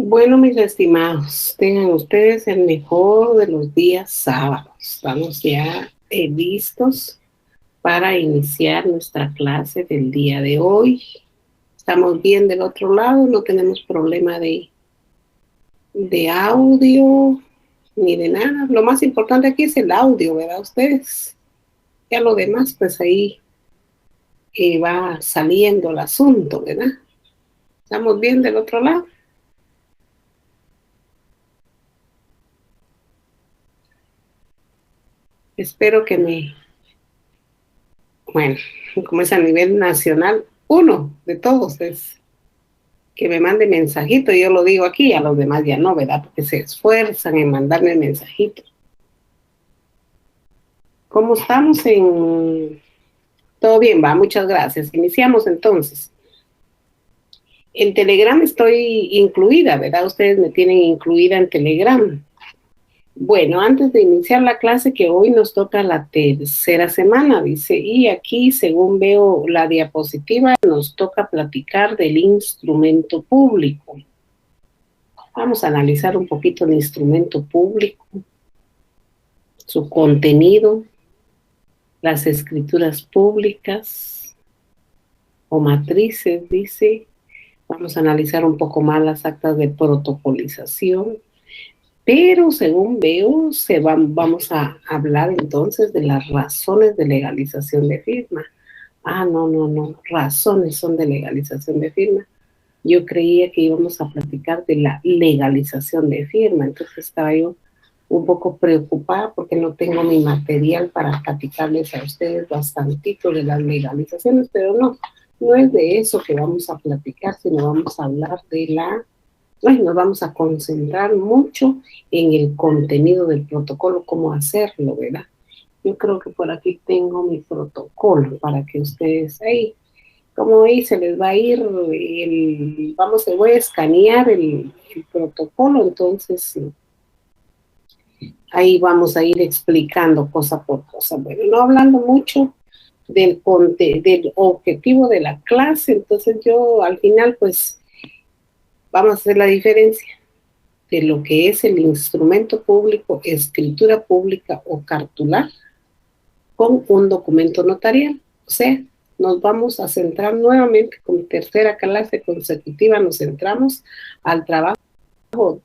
Bueno, mis estimados, tengan ustedes el mejor de los días sábados. Estamos ya listos para iniciar nuestra clase del día de hoy. Estamos bien del otro lado, no tenemos problema de audio ni de nada. Lo más importante aquí es el audio, ¿verdad? Ustedes, ya lo demás, pues ahí va saliendo el asunto, ¿verdad? ¿Estamos bien del otro lado? Espero que bueno, como es a nivel nacional, uno de todos es que me mande mensajito, yo lo digo aquí, a los demás ya no, ¿verdad? Porque se esfuerzan en mandarme mensajito. ¿Cómo estamos en...? Todo bien, va, muchas gracias. Iniciamos entonces. En Telegram estoy incluida, ¿verdad? Ustedes me tienen incluida en Telegram. Bueno, antes de iniciar la clase, que hoy nos toca la tercera semana, dice, y aquí, según veo la diapositiva, nos toca platicar del instrumento público. Vamos a analizar un poquito el instrumento público, su contenido, las escrituras públicas o matrices, dice. Vamos a analizar un poco más las actas de protocolización. Pero según veo, vamos a hablar entonces de las razones de legalización de firma. No, razones son de legalización de firma. Yo creía que íbamos a platicar de la legalización de firma, entonces estaba yo un poco preocupada porque no tengo mi material para platicarles a ustedes bastantito de las legalizaciones, pero no es de eso que vamos a platicar, sino vamos a hablar nos vamos a concentrar mucho en el contenido del protocolo, cómo hacerlo, ¿verdad? Yo creo que por aquí tengo mi protocolo para que ustedes ahí, como ahí se les va a ir se voy a escanear el protocolo, entonces ahí vamos a ir explicando cosa por cosa. Bueno, no hablando mucho del objetivo de la clase, entonces yo al final pues vamos a hacer la diferencia de lo que es el instrumento público, escritura pública o cartular con un documento notarial. O sea, nos vamos a centrar nuevamente con tercera clase consecutiva, nos centramos al trabajo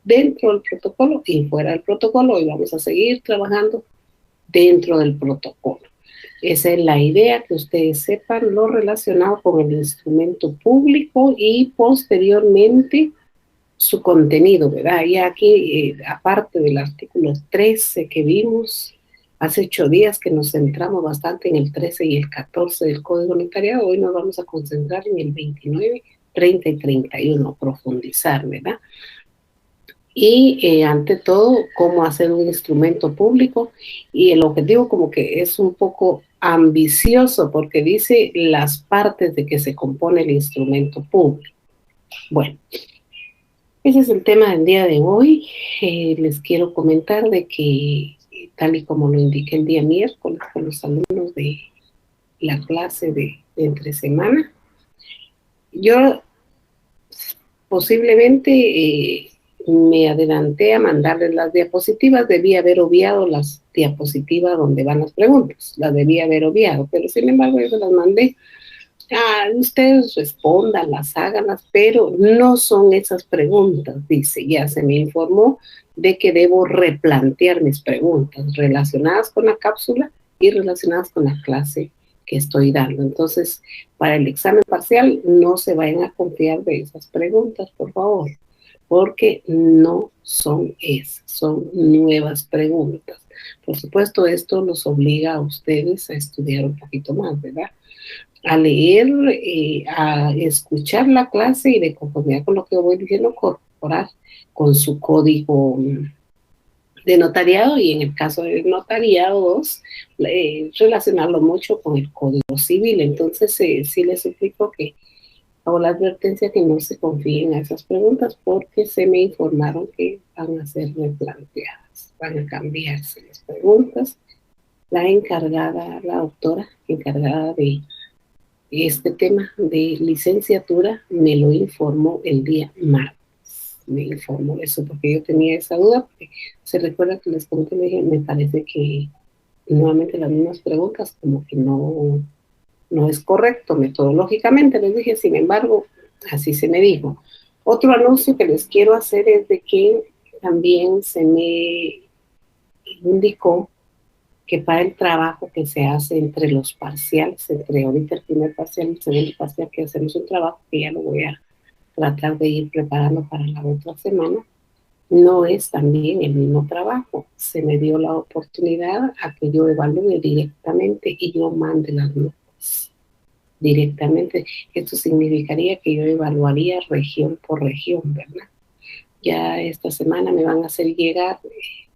dentro del protocolo y fuera del protocolo y vamos a seguir trabajando dentro del protocolo. Esa es la idea, que ustedes sepan lo relacionado con el instrumento público y posteriormente su contenido, ¿verdad? Y aquí, aparte del artículo 13 que vimos hace 8 días, que nos centramos bastante en el 13 y el 14 del Código Notariado, hoy nos vamos a concentrar en el 29, 30 y 31, profundizar, ¿verdad? Y ante todo, cómo hacer un instrumento público, y el objetivo como que es un poco ambicioso porque dice las partes de que se compone el instrumento público. Bueno, ese es el tema del día de hoy. Les quiero comentar de que, tal y como lo indiqué el día miércoles con los alumnos de la clase de entre semana, yo posiblemente me adelanté a mandarles las diapositivas, debía haber obviado las diapositivas donde van las preguntas, las debía haber obviado, pero sin embargo yo se las mandé. Ustedes respondanlas, háganlas, pero no son esas preguntas, dice, ya se me informó de que debo replantear mis preguntas relacionadas con la cápsula y relacionadas con la clase que estoy dando. Entonces, para el examen parcial, no se vayan a confiar de esas preguntas, por favor, porque no son esas, son nuevas preguntas. Por supuesto, esto los obliga a ustedes a estudiar un poquito más, ¿verdad? A leer, a escuchar la clase y de conformidad con lo que voy diciendo, corroborar con su código de notariado, y en el caso del notariado 2, relacionarlo mucho con el código civil. Entonces, sí les suplico que hago la advertencia que no se confíen a esas preguntas porque se me informaron que van a ser replanteadas, van a cambiarse las preguntas. La encargada, la doctora encargada de este tema de licenciatura me lo informó el día martes. me informó de eso, porque yo tenía esa duda, porque se recuerda que les conté, le dije, me parece que nuevamente las mismas preguntas, como que no es correcto metodológicamente, les dije, sin embargo, así se me dijo. Otro anuncio que les quiero hacer es de que también se me indicó que para el trabajo que se hace entre los parciales, entre ahorita el primer parcial y el segundo parcial, que hacemos un trabajo que ya lo voy a tratar de ir preparando para la otra semana, no es también el mismo trabajo. Se me dio la oportunidad a que yo evalúe directamente y yo mande las notas directamente. Esto significaría que yo evaluaría región por región, ¿verdad? Ya esta semana me van a hacer llegar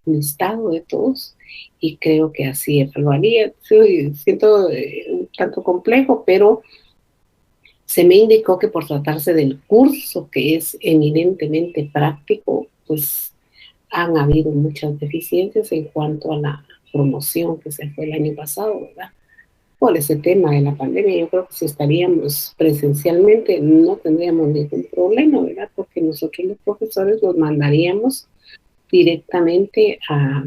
un listado de todos y creo que así evaluaría. Sí, siento un tanto complejo, pero se me indicó que por tratarse del curso, que es eminentemente práctico, pues han habido muchas deficiencias en cuanto a la promoción que se fue el año pasado, ¿verdad? Por ese tema de la pandemia, yo creo que si estaríamos presencialmente no tendríamos ningún problema, ¿verdad? Porque nosotros los profesores los mandaríamos directamente a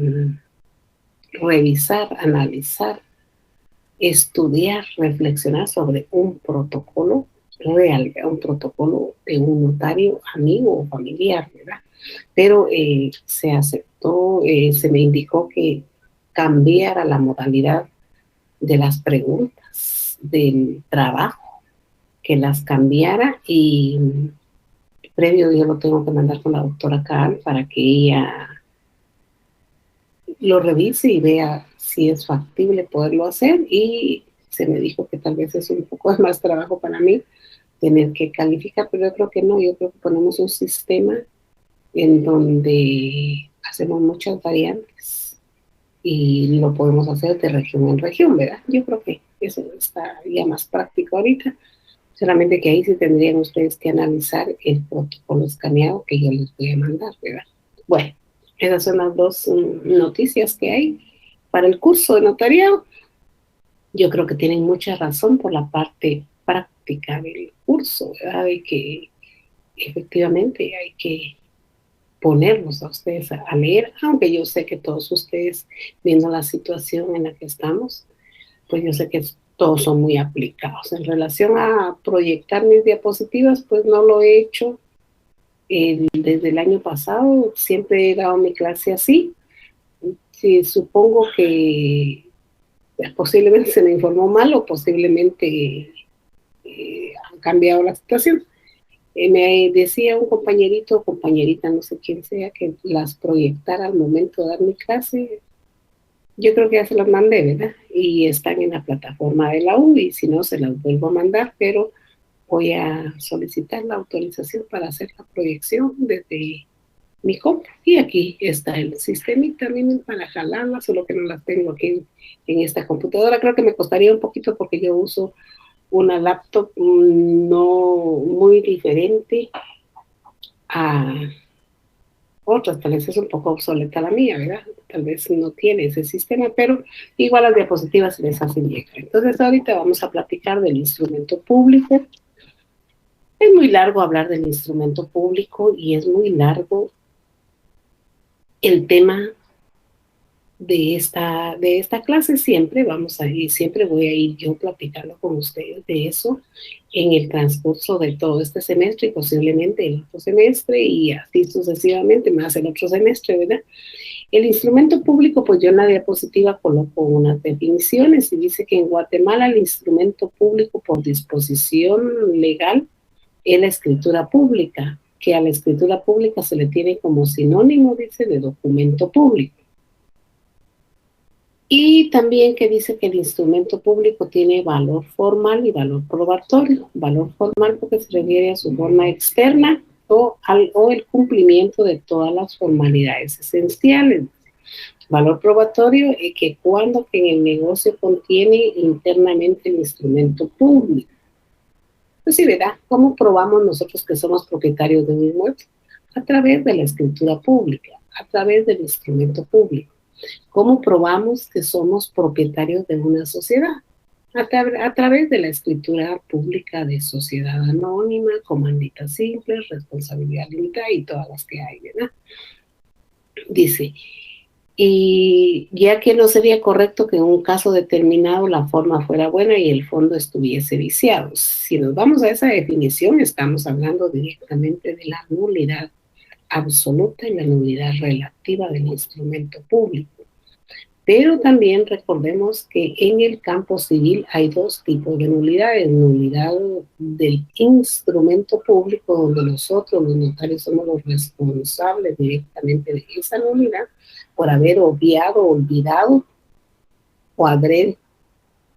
revisar, analizar, estudiar, reflexionar sobre un protocolo real, un protocolo de un notario amigo o familiar, ¿verdad? Pero se aceptó, se me indicó que cambiara la modalidad de las preguntas del trabajo, que las cambiara y previo yo lo tengo que mandar con la doctora Carl para que ella lo revise y vea si es factible poderlo hacer, y se me dijo que tal vez es un poco más trabajo para mí tener que calificar, pero yo creo que no, yo creo que ponemos un sistema en donde hacemos muchas variantes y lo podemos hacer de región en región, ¿verdad? Yo creo que eso está ya más práctico ahorita, solamente que ahí sí tendrían ustedes que analizar el protocolo escaneado que yo les voy a mandar, ¿verdad? Bueno, esas son las dos noticias que hay para el curso de notariado. Yo creo que tienen mucha razón por la parte práctica del curso, ¿verdad? De que efectivamente hay que ponerlos a ustedes a leer, aunque yo sé que todos ustedes, viendo la situación en la que estamos, pues yo sé que todos son muy aplicados. En relación a proyectar mis diapositivas, pues no lo he hecho desde el año pasado, siempre he dado mi clase así. Sí, supongo que posiblemente se me informó mal o posiblemente han cambiado la situación. Me decía un compañerito o compañerita, no sé quién sea, que las proyectara al momento de dar mi clase. Yo creo que ya se las mandé, ¿verdad? Y están en la plataforma de la U, y si no, se las vuelvo a mandar, pero voy a solicitar la autorización para hacer la proyección desde mi compu. Y aquí está el sistema y también para jalarlas, solo que no las tengo aquí en esta computadora. Creo que me costaría un poquito porque yo uso una laptop no muy diferente a otras, tal vez es un poco obsoleta la mía, ¿verdad? Tal vez no tiene ese sistema, pero igual las diapositivas se les hacen llegar. Entonces ahorita vamos a platicar del instrumento público. Es muy largo hablar del instrumento público y es muy largo el tema de esta clase. Siempre vamos a ir, siempre voy a ir yo platicando con ustedes de eso en el transcurso de todo este semestre y posiblemente el otro semestre y así sucesivamente, más el otro semestre, ¿verdad? El instrumento público, pues yo en la diapositiva coloco unas definiciones y dice que en Guatemala el instrumento público por disposición legal es la escritura pública, que a la escritura pública se le tiene como sinónimo, dice, de documento público. Y también que dice que el instrumento público tiene valor formal y valor probatorio. Valor formal porque se refiere a su forma externa o el cumplimiento de todas las formalidades esenciales. Valor probatorio es que cuando en el negocio contiene internamente el instrumento público. Pues sí, ¿verdad? ¿Cómo probamos nosotros que somos propietarios de un inmueble? A través de la escritura pública, a través del instrumento público. ¿Cómo probamos que somos propietarios de una sociedad? a través de la escritura pública de sociedad anónima, comandita simple, responsabilidad limitada y todas las que hay, ¿verdad? Dice, y ya que no sería correcto que en un caso determinado la forma fuera buena y el fondo estuviese viciado. Si nos vamos a esa definición, estamos hablando directamente de la nulidad absoluta y la nulidad relativa del instrumento público. Pero también recordemos que en el campo civil hay dos tipos de nulidades: nulidad del instrumento público, donde nosotros los notarios somos los responsables directamente de esa nulidad por haber obviado, olvidado o haber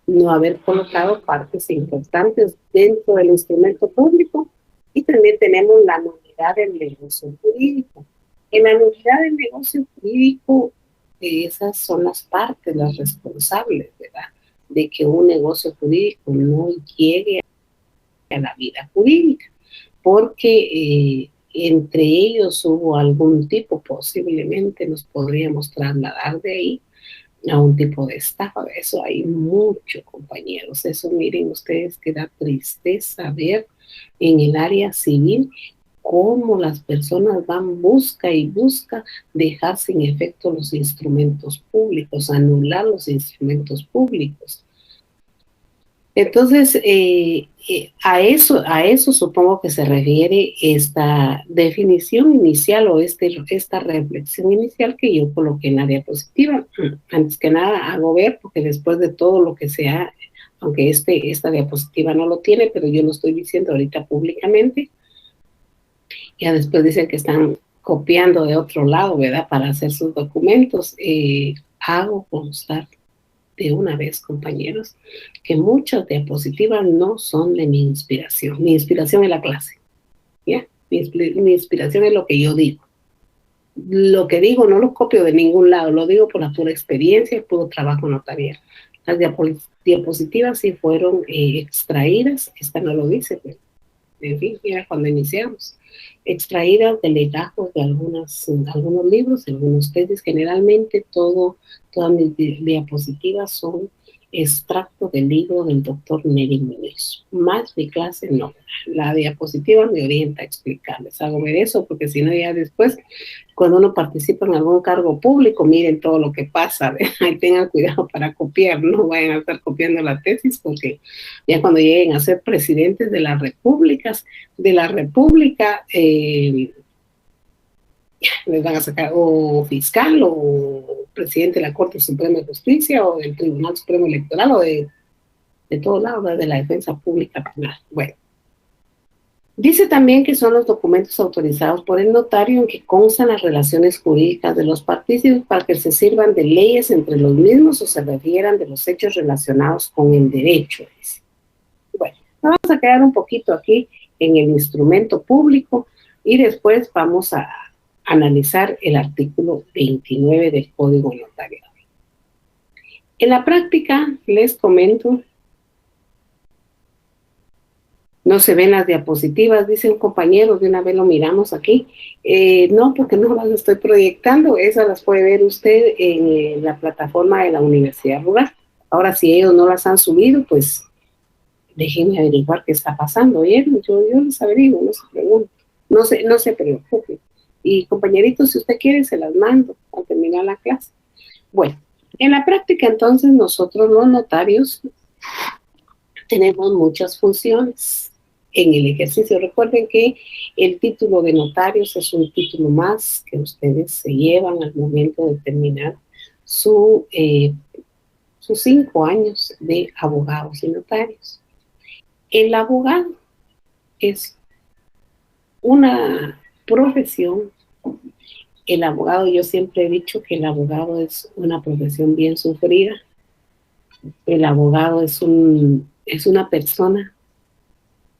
no haber colocado partes importantes dentro del instrumento público. Y también tenemos la nulidad del negocio jurídico. En la nulidad del negocio jurídico, esas son las partes, las responsables, ¿verdad?, de que un negocio jurídico no llegue a la vida jurídica, porque entre ellos hubo algún tipo, posiblemente nos podríamos trasladar de ahí a un tipo de estafa. Eso hay mucho, compañeros. Eso, miren ustedes, que da tristeza ver en el área civil cómo las personas van busca y busca dejar sin efecto los instrumentos públicos, anular los instrumentos públicos. Entonces, a eso supongo que se refiere esta definición inicial o esta reflexión inicial que yo coloqué en la diapositiva. Antes que nada, hago ver, porque después de todo lo que sea, aunque esta diapositiva no lo tiene, pero yo lo estoy diciendo ahorita públicamente, ya después dicen que están copiando de otro lado, ¿verdad?, para hacer sus documentos. Hago constar de una vez, compañeros, que muchas diapositivas no son de mi inspiración. Mi inspiración es la clase, ¿ya? Mi inspiración es lo que yo digo. Lo que digo no lo copio de ningún lado, lo digo por la pura experiencia y puro trabajo notarial. Las diapositivas sí fueron extraídas, esta no lo dice, pero en fin, era cuando iniciamos, extraídas de legajos de algunos libros, de algunos tesis. Generalmente todas mis diapositivas son extracto del libro del doctor Neri Muñoz. Más mi clase no. La diapositiva me orienta a explicarles. Hago ver eso porque si no, ya después, cuando uno participa en algún cargo público, miren todo lo que pasa. Ahí tengan cuidado para copiar, no vayan a estar copiando la tesis, porque ya cuando lleguen a ser presidentes de las repúblicas, de la república, les van a sacar o fiscal o presidente de la Corte Suprema de Justicia o del Tribunal Supremo Electoral o de todos lados, de la defensa pública penal. Bueno, dice también que son los documentos autorizados por el notario en que constan las relaciones jurídicas de los partícipes para que se sirvan de leyes entre los mismos o se refieran de los hechos relacionados con el derecho. Bueno, vamos a quedar un poquito aquí en el instrumento público y después vamos a analizar el artículo 29 del Código Notarial. En la práctica, les comento, no se ven las diapositivas, dice un compañero, de una vez lo miramos aquí. No, porque no las estoy proyectando, esas las puede ver usted en la plataforma de la Universidad Rural. Ahora, si ellos no las han subido, pues déjenme averiguar qué está pasando. ¿Oyeron? Yo les averiguo, no se pregunte, no se preocupe. Y compañeritos, si usted quiere, se las mando al terminar la clase. Bueno, en la práctica, entonces, nosotros los notarios tenemos muchas funciones en el ejercicio. Recuerden que el título de notarios es un título más que ustedes se llevan al momento de terminar sus 5 años de abogados y notarios. El abogado es una profesión. El abogado, yo siempre he dicho que el abogado es una profesión bien sufrida. El abogado es una persona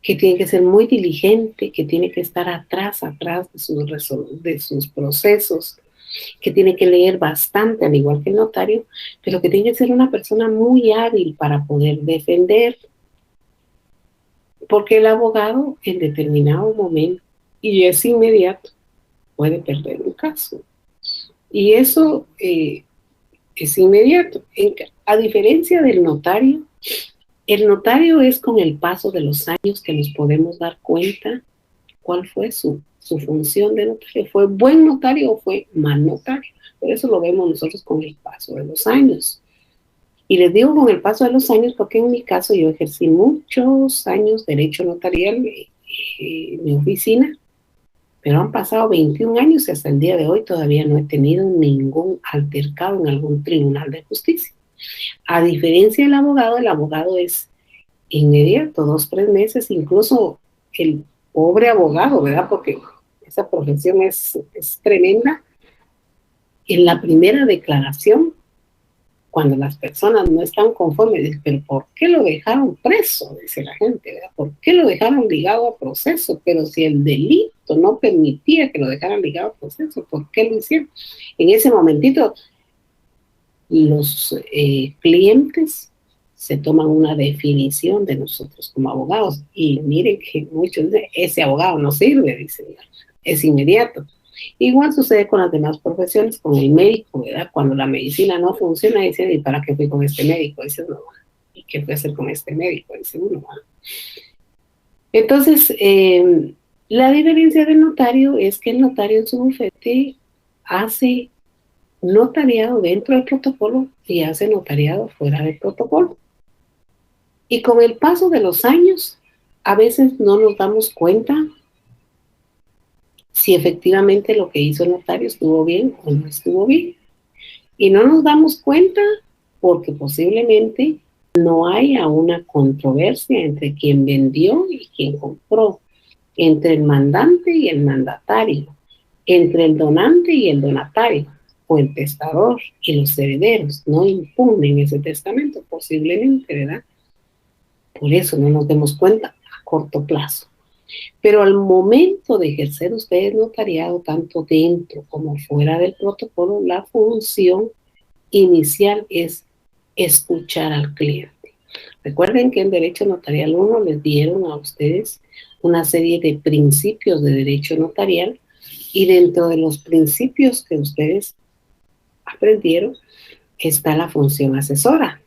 que tiene que ser muy diligente, que tiene que estar atrás de sus procesos, que tiene que leer bastante, al igual que el notario, pero que tiene que ser una persona muy hábil para poder defender. Porque el abogado, en determinado momento, y es inmediato, puede perder un caso. Y eso es inmediato. A diferencia del notario, El notario es con el paso de los años que nos podemos dar cuenta cuál fue su función de notario. ¿Fue buen notario o fue mal notario? Por eso lo vemos nosotros con el paso de los años. Y les digo con el paso de los años porque en mi caso yo ejercí muchos años derecho notarial en mi oficina, pero han pasado 21 años y hasta el día de hoy todavía no he tenido ningún altercado en algún tribunal de justicia. A diferencia del abogado es inmediato, 2, 3 meses, incluso el pobre abogado, ¿verdad? Porque esa profesión es tremenda. En la primera declaración, cuando las personas no están conformes, dicen, pero ¿por qué lo dejaron preso? Dice la gente, ¿verdad? ¿Por qué lo dejaron ligado a proceso? Pero si el delito no permitía que lo dejaran ligado a proceso, ¿por qué lo hicieron? En ese momentito, los clientes se toman una definición de nosotros como abogados y miren que muchos de ese abogado no sirve, dicen, es inmediato. Igual sucede con las demás profesiones, con el médico, ¿verdad? Cuando la medicina no funciona, dicen, ¿y para qué fui con este médico? Dicen, no, ¿y qué fui a hacer con este médico? Dice uno, ¿verdad? Entonces, la diferencia del notario es que el notario en su bufete hace notariado dentro del protocolo y hace notariado fuera del protocolo. Y con el paso de los años, a veces no nos damos cuenta si efectivamente lo que hizo el notario estuvo bien o no estuvo bien. Y no nos damos cuenta porque posiblemente no haya una controversia entre quien vendió y quien compró, entre el mandante y el mandatario, entre el donante y el donatario, o el testador y los herederos. No impugnen ese testamento, posiblemente, ¿verdad? Por eso no nos demos cuenta a corto plazo. Pero al momento de ejercer ustedes notariado, tanto dentro como fuera del protocolo, la función inicial es escuchar al cliente. Recuerden que en Derecho Notarial 1 les dieron a ustedes una serie de principios de derecho notarial y dentro de los principios que ustedes aprendieron está la función asesora.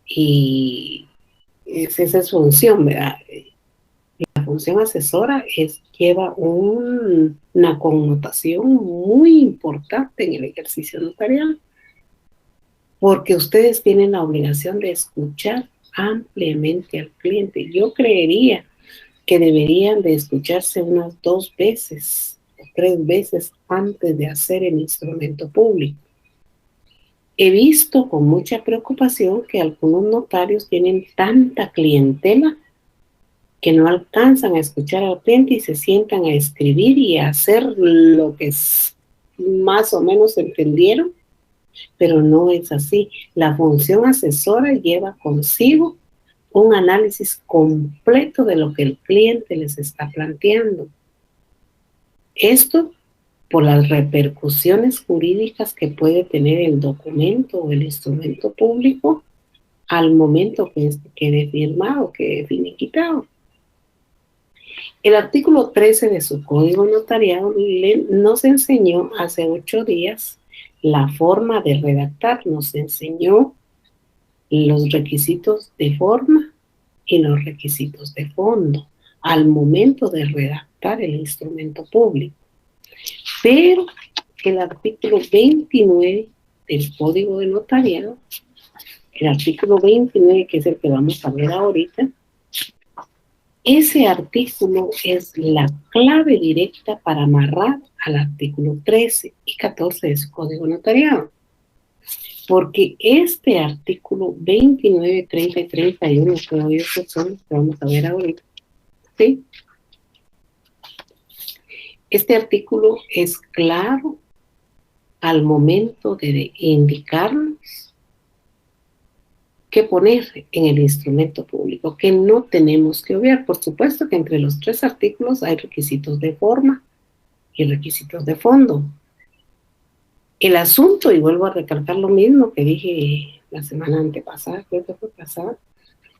Y esa es su función, ¿verdad? La función asesora lleva una connotación muy importante en el ejercicio notarial, porque ustedes tienen la obligación de escuchar ampliamente al cliente. Yo creería que deberían de escucharse unas 2 veces o 3 veces antes de hacer el instrumento público. He visto con mucha preocupación que algunos notarios tienen tanta clientela que no alcanzan a escuchar al cliente y se sientan a escribir y a hacer lo que más o menos entendieron, pero no es así. La función asesora lleva consigo un análisis completo de lo que el cliente les está planteando. Esto por las repercusiones jurídicas que puede tener el documento o el instrumento público al momento que quede firmado, quede finiquitado. El artículo 13 de su Código Notarial nos enseñó hace 8 días la forma de redactar, nos enseñó los requisitos de forma y los requisitos de fondo al momento de redactar el instrumento público. Pero el artículo 29 del Código de Notariado, el artículo 29, que es el que vamos a ver ahorita, ese artículo es la clave directa para amarrar al artículo 13 y 14 de su Código Notariado. Porque este artículo 29, 30 y 31, creo yo que son los que vamos a ver ahorita, ¿sí? Este artículo es claro al momento de indicarnos qué poner en el instrumento público, que no tenemos que obviar. Por supuesto que entre los 3 artículos hay requisitos de forma y requisitos de fondo. El asunto, y vuelvo a recalcar lo mismo que dije la semana antepasada, creo que fue pasada,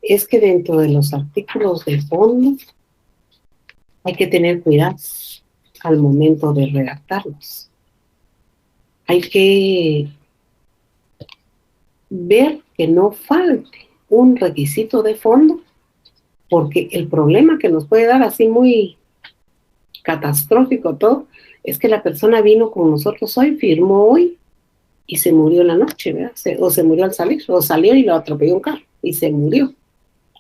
es que dentro de los artículos de fondo hay que tener cuidado al momento de redactarlos. Hay que ver que no falte un requisito de fondo, porque el problema que nos puede dar así muy catastrófico todo, es que la persona vino con nosotros hoy, firmó hoy y se murió en la noche, ¿verdad? O se murió al salir, o salió y lo atropelló un carro y se murió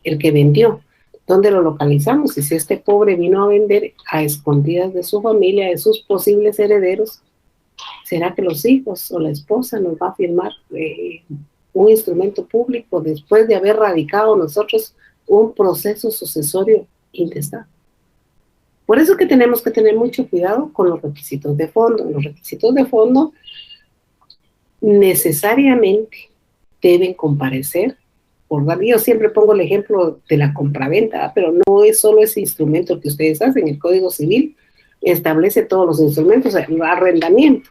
el que vendió. ¿Dónde lo localizamos? Y si este pobre vino a vender a escondidas de su familia, de sus posibles herederos, ¿será que los hijos o la esposa nos va a firmar un instrumento público después de haber radicado nosotros un proceso sucesorio intestado? Por eso que tenemos que tener mucho cuidado con los requisitos de fondo. Los requisitos de fondo necesariamente deben comparecer. Yo siempre pongo el ejemplo de la compraventa, pero no es solo ese instrumento que ustedes hacen. El Código Civil establece todos los instrumentos, el arrendamiento.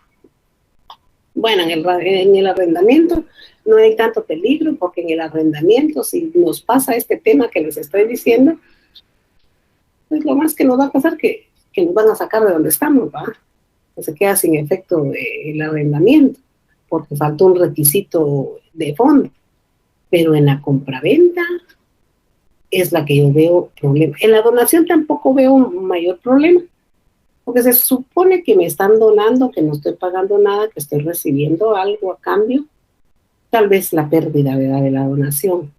Bueno, en el arrendamiento no hay tanto peligro, porque en el arrendamiento, si nos pasa este tema que les estoy diciendo, pues lo más que nos va a pasar que nos van a sacar de donde estamos, ¿va? Se queda sin efecto el arrendamiento, porque faltó un requisito de fondo. Pero en la compraventa es la que yo veo problema. En la donación tampoco veo un mayor problema, porque se supone que me están donando, que no estoy pagando nada, que estoy recibiendo algo a cambio, tal vez la pérdida, ¿verdad?, de la donación.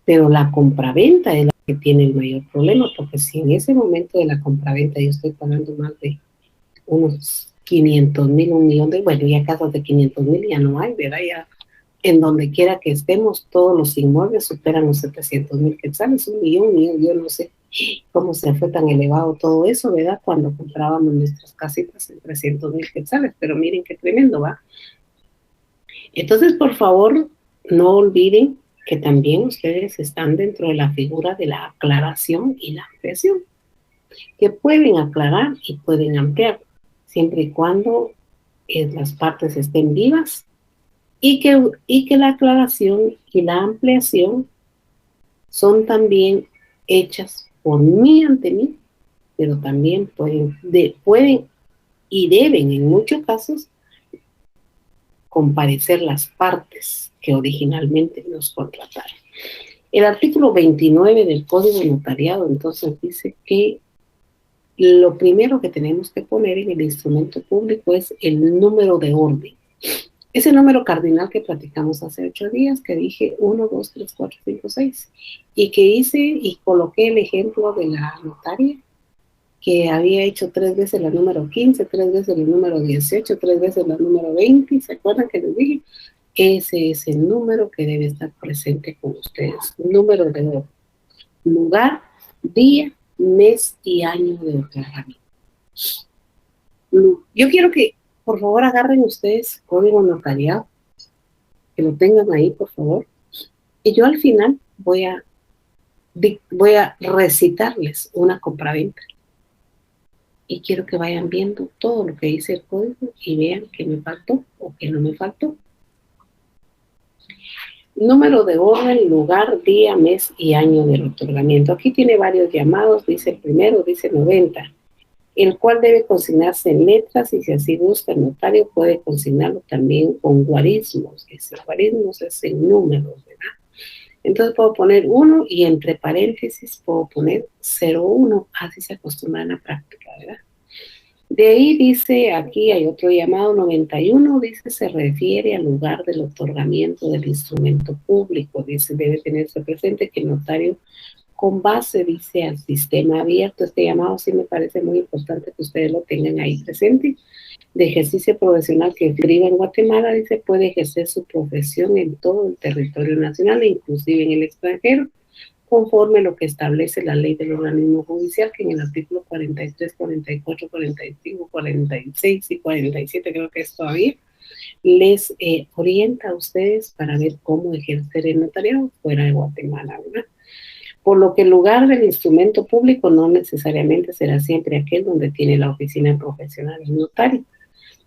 Pero la compraventa es la que tiene el mayor problema, porque si en ese momento de la compraventa yo estoy pagando más de unos 500,000, 1,000,000 de, bueno, ya casos de 500,000 ya no hay, ¿verdad? Ya en donde quiera que estemos, todos los inmuebles superan los 700,000 quetzales, 1,000,000, yo no sé cómo se fue tan elevado todo eso, ¿verdad? Cuando comprábamos nuestras casitas en 300,000 quetzales, pero miren qué tremendo, ¿va? Entonces, por favor, no olviden que también ustedes están dentro de la figura de la aclaración y la ampliación, que pueden aclarar y pueden ampliar, siempre y cuando las partes estén vivas, y que la aclaración y la ampliación son también hechas por mí ante mí, pero también pueden y deben en muchos casos comparecer las partes que originalmente nos contrataron. El artículo 29 del Código Notariado entonces dice que lo primero que tenemos que poner en el instrumento público es el número de orden. Ese número cardinal que platicamos hace 8 días, que dije 1, 2, 3, 4, 5, 6, y que hice y coloqué el ejemplo de la notaria, que había hecho 3 veces la número 15, 3 veces la número 18, 3 veces la número 20, ¿se acuerdan que les dije? Ese es el número que debe estar presente con ustedes, número de orden, lugar, día, mes y año de otorgamiento. Yo quiero que por favor agarren ustedes Código Notariado, que lo tengan ahí por favor, y yo al final voy a recitarles una compraventa, y quiero que vayan viendo todo lo que dice el código y vean que me faltó o que no me faltó. Número de orden, lugar, día, mes y año del otorgamiento. Aquí tiene varios llamados, dice el primero, dice 90, el cual debe consignarse en letras, y si así busca el notario puede consignarlo también con guarismos. Guarismos es en números, ¿verdad? Entonces puedo poner 1 y entre paréntesis puedo poner 01, así se acostumbra en la práctica, ¿verdad? De ahí dice, aquí hay otro llamado 91, dice, se refiere al lugar del otorgamiento del instrumento público, dice, debe tenerse presente que el notario con base, dice, al sistema abierto. Este llamado sí me parece muy importante que ustedes lo tengan ahí presente. De ejercicio profesional que viva en Guatemala, dice, puede ejercer su profesión en todo el territorio nacional e inclusive en el extranjero, conforme a lo que establece la ley del organismo judicial, que en el artículo 43, 44, 45, 46 y 47, creo que es todavía, les orienta a ustedes para ver cómo ejercer el notariado fuera de Guatemala, ¿verdad? Por lo que el lugar del instrumento público no necesariamente será siempre aquel donde tiene la oficina profesional del notario.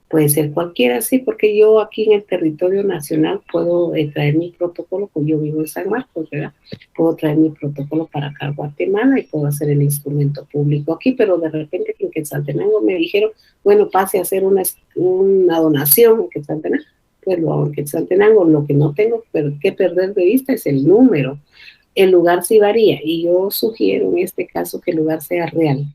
Puede ser cualquiera, sí, porque yo aquí en el territorio nacional puedo traer mi protocolo, pues yo vivo en San Marcos, ¿verdad? Puedo traer mi protocolo para acá a Guatemala y puedo hacer el instrumento público aquí, pero de repente en Quetzaltenango me dijeron, bueno, pase a hacer una donación en Quetzaltenango, pues lo hago en Quetzaltenango. Lo que no tengo que perder de vista es el número. El lugar sí varía, y yo sugiero en este caso que el lugar sea real,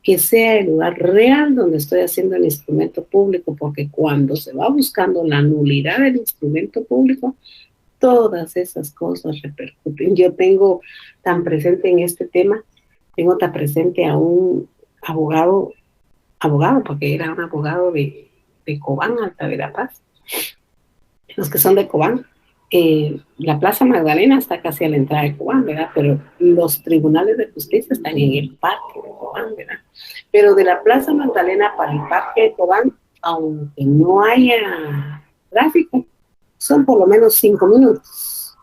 que sea el lugar real donde estoy haciendo el instrumento público, porque cuando se va buscando la nulidad del instrumento público, todas esas cosas repercuten. Yo tengo tan presente en este tema, tengo tan presente a un abogado, porque era un abogado de Cobán, Alta Verapaz, los que son de Cobán. La Plaza Magdalena está casi a la entrada de Cobán, ¿verdad? Pero los tribunales de justicia están en el parque de Cobán, ¿verdad? Pero de la Plaza Magdalena para el parque de Cobán, aunque no haya tráfico, son por lo menos 5 minutos,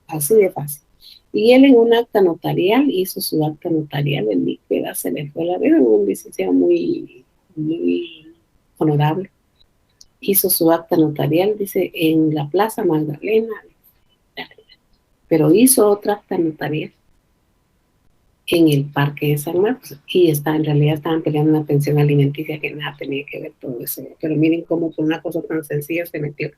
así de fácil. Y él en un acta notarial hizo su acta notarial, en mi queda se le fue la vida, un licenciado muy, muy honorable. Hizo su acta notarial, dice, en la Plaza Magdalena, pero hizo otra acta notarial en el Parque de San Marcos, y en realidad estaban peleando una pensión alimenticia que nada tenía que ver todo eso, pero miren cómo por una cosa tan sencilla se metió.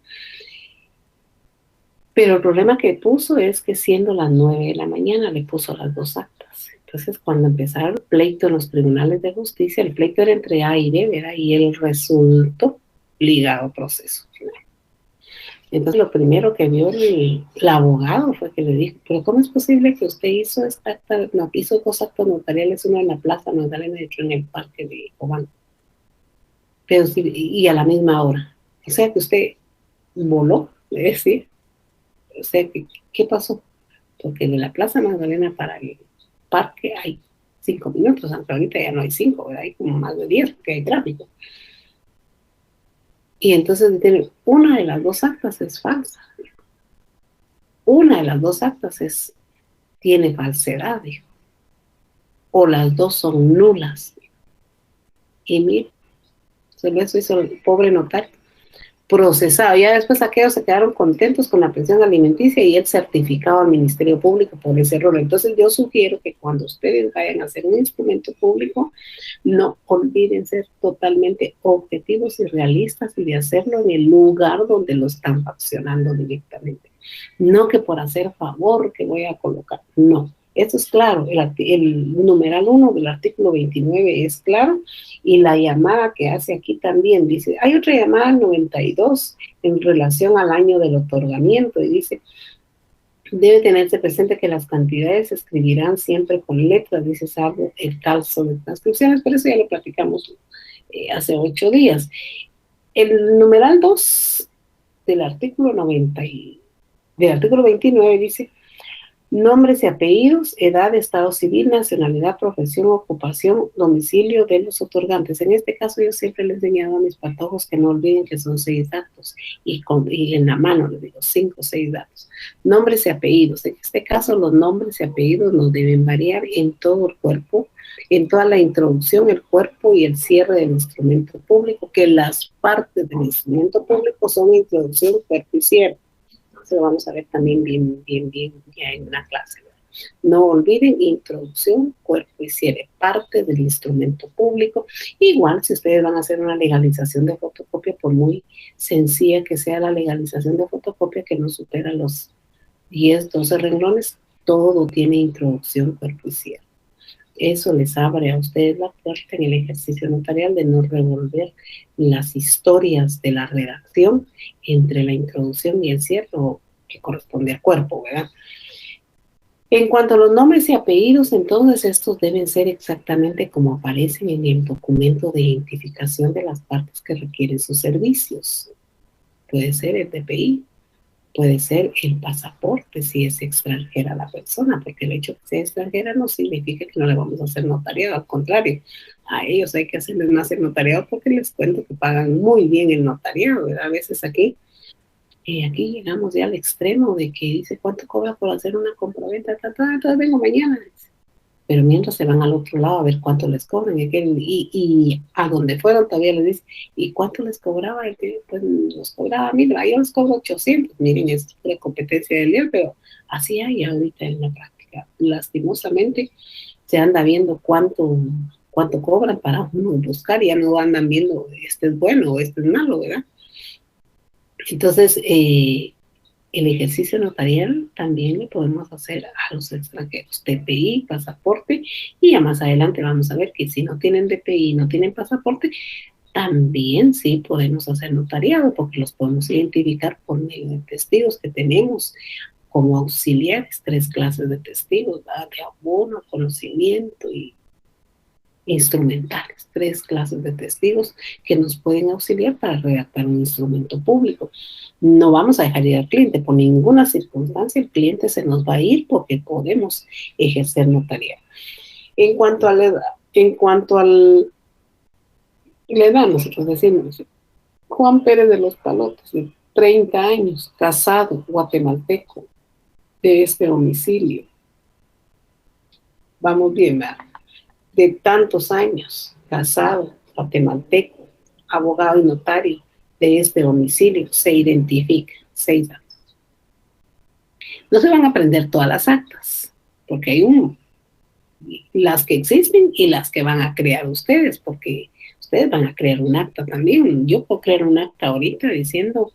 Pero el problema que puso es que siendo las 9 de la mañana le puso las 2 actas. Entonces, cuando empezaron el pleito en los tribunales de justicia, el pleito era entre A y B, ¿verdad? Y él resultó ligado al proceso final. Entonces, lo primero que vio el abogado fue que le dijo, pero ¿cómo es posible que usted hizo esta acta, no, hizo 2 actos notariales, uno en la Plaza Magdalena y otro en el Parque de Cobán? Pero sí, y a la misma hora. O sea que usted voló, es decir, o sea, ¿qué pasó? Porque de la Plaza Magdalena para el parque hay 5 minutos, aunque ahorita ya no hay 5, ¿verdad? Hay como más de 10 porque hay tráfico. Y entonces una de las 2 actas es falsa. Una de las 2 actas tiene falsedad, dijo. O las 2 son nulas. Y mire, eso hizo el pobre notario. Procesado. Ya después aquellos se quedaron contentos con la pensión alimenticia y el certificado al Ministerio Público por ese error. Entonces yo sugiero que cuando ustedes vayan a hacer un instrumento público, no olviden ser totalmente objetivos y realistas, y de hacerlo en el lugar donde lo están accionando directamente. No que por hacer favor que voy a colocar, no. Esto es claro, el numeral 1 del artículo 29 es claro, y la llamada que hace aquí también dice, hay otra llamada al 92 en relación al año del otorgamiento, y dice, debe tenerse presente que las cantidades se escribirán siempre con letras, dice, salvo el caso de transcripciones, pero eso ya lo platicamos hace 8 días. El numeral 2 del artículo 29 dice, nombres y apellidos, edad, estado civil, nacionalidad, profesión, ocupación, domicilio de los otorgantes. En este caso yo siempre les he enseñado a mis patojos que no olviden que son 6 datos, y en la mano les digo 5 o 6 datos. Nombres y apellidos. En este caso los nombres y apellidos nos deben variar en todo el cuerpo, en toda la introducción, el cuerpo y el cierre del instrumento público, que las partes del instrumento público son introducción, cuerpo y cierre. Lo vamos a ver también bien ya en una clase. No olviden introducción, cuerpo y cierre, parte del instrumento público. Igual si ustedes van a hacer una legalización de fotocopia, por muy sencilla que sea la legalización de fotocopia, que no supera los 10, 12 renglones, todo tiene introducción, cuerpo y cierre. Eso les abre a ustedes la puerta en el ejercicio notarial de no revolver las historias de la redacción entre la introducción y el cierre, que corresponde al cuerpo, ¿verdad? En cuanto a los nombres y apellidos, entonces estos deben ser exactamente como aparecen en el documento de identificación de las partes que requieren sus servicios. Puede ser el DPI, puede ser el pasaporte si es extranjera la persona, porque el hecho de que sea extranjera no significa que no le vamos a hacer notariado, al contrario, a ellos hay que hacerles más el notariado porque les cuento que pagan muy bien el notariado, ¿verdad? A veces aquí llegamos ya al extremo de que dice, ¿cuánto cobra por hacer una compraventa? Entonces vengo mañana. Pero mientras se van al otro lado a ver cuánto les cobran, y a donde fueron todavía les dicen, ¿y cuánto les cobraba? Pues nos cobraba 1000, yo les cobro 800, miren, es de competencia del día, pero así hay ahorita en la práctica. Lastimosamente se anda viendo cuánto cobran para uno buscar, y ya no andan viendo este es bueno o este es malo, ¿verdad? Entonces, el ejercicio notarial también lo podemos hacer a los extranjeros, DPI, pasaporte, y ya más adelante vamos a ver que si no tienen DPI, no tienen pasaporte, también sí podemos hacer notariado, porque los podemos identificar por medio de testigos que tenemos como auxiliares, 3 clases de testigos, ¿verdad? De abono, conocimiento y instrumentales, 3 clases de testigos que nos pueden auxiliar para redactar un instrumento público. No vamos a dejar ir al cliente, por ninguna circunstancia el cliente se nos va a ir porque podemos ejercer notariado. En cuanto a la edad, nosotros decimos, Juan Pérez de los Palotes, de 30 años, casado, guatemalteco, de este domicilio. Vamos bien, ¿verdad? De tantos años, casado, guatemalteco, abogado y notario de este domicilio, se identifica, 6 años. No se van a aprender todas las actas, porque hay las que existen y las que van a crear ustedes, porque ustedes van a crear un acta también. Yo puedo crear un acta ahorita diciendo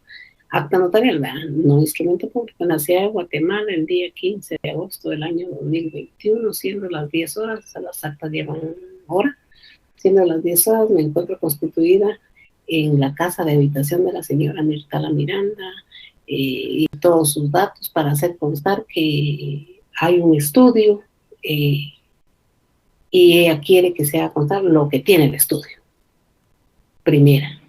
acta notarial, no instrumento público, nací en Guatemala el día 15 de agosto del año 2021, siendo las 10 horas, las actas llevan hora, siendo las 10 horas me encuentro constituida en la casa de habitación de la señora Mirtala Miranda, y todos sus datos para hacer constar que hay un estudio, y ella quiere que se haga constar lo que tiene el estudio. Primera,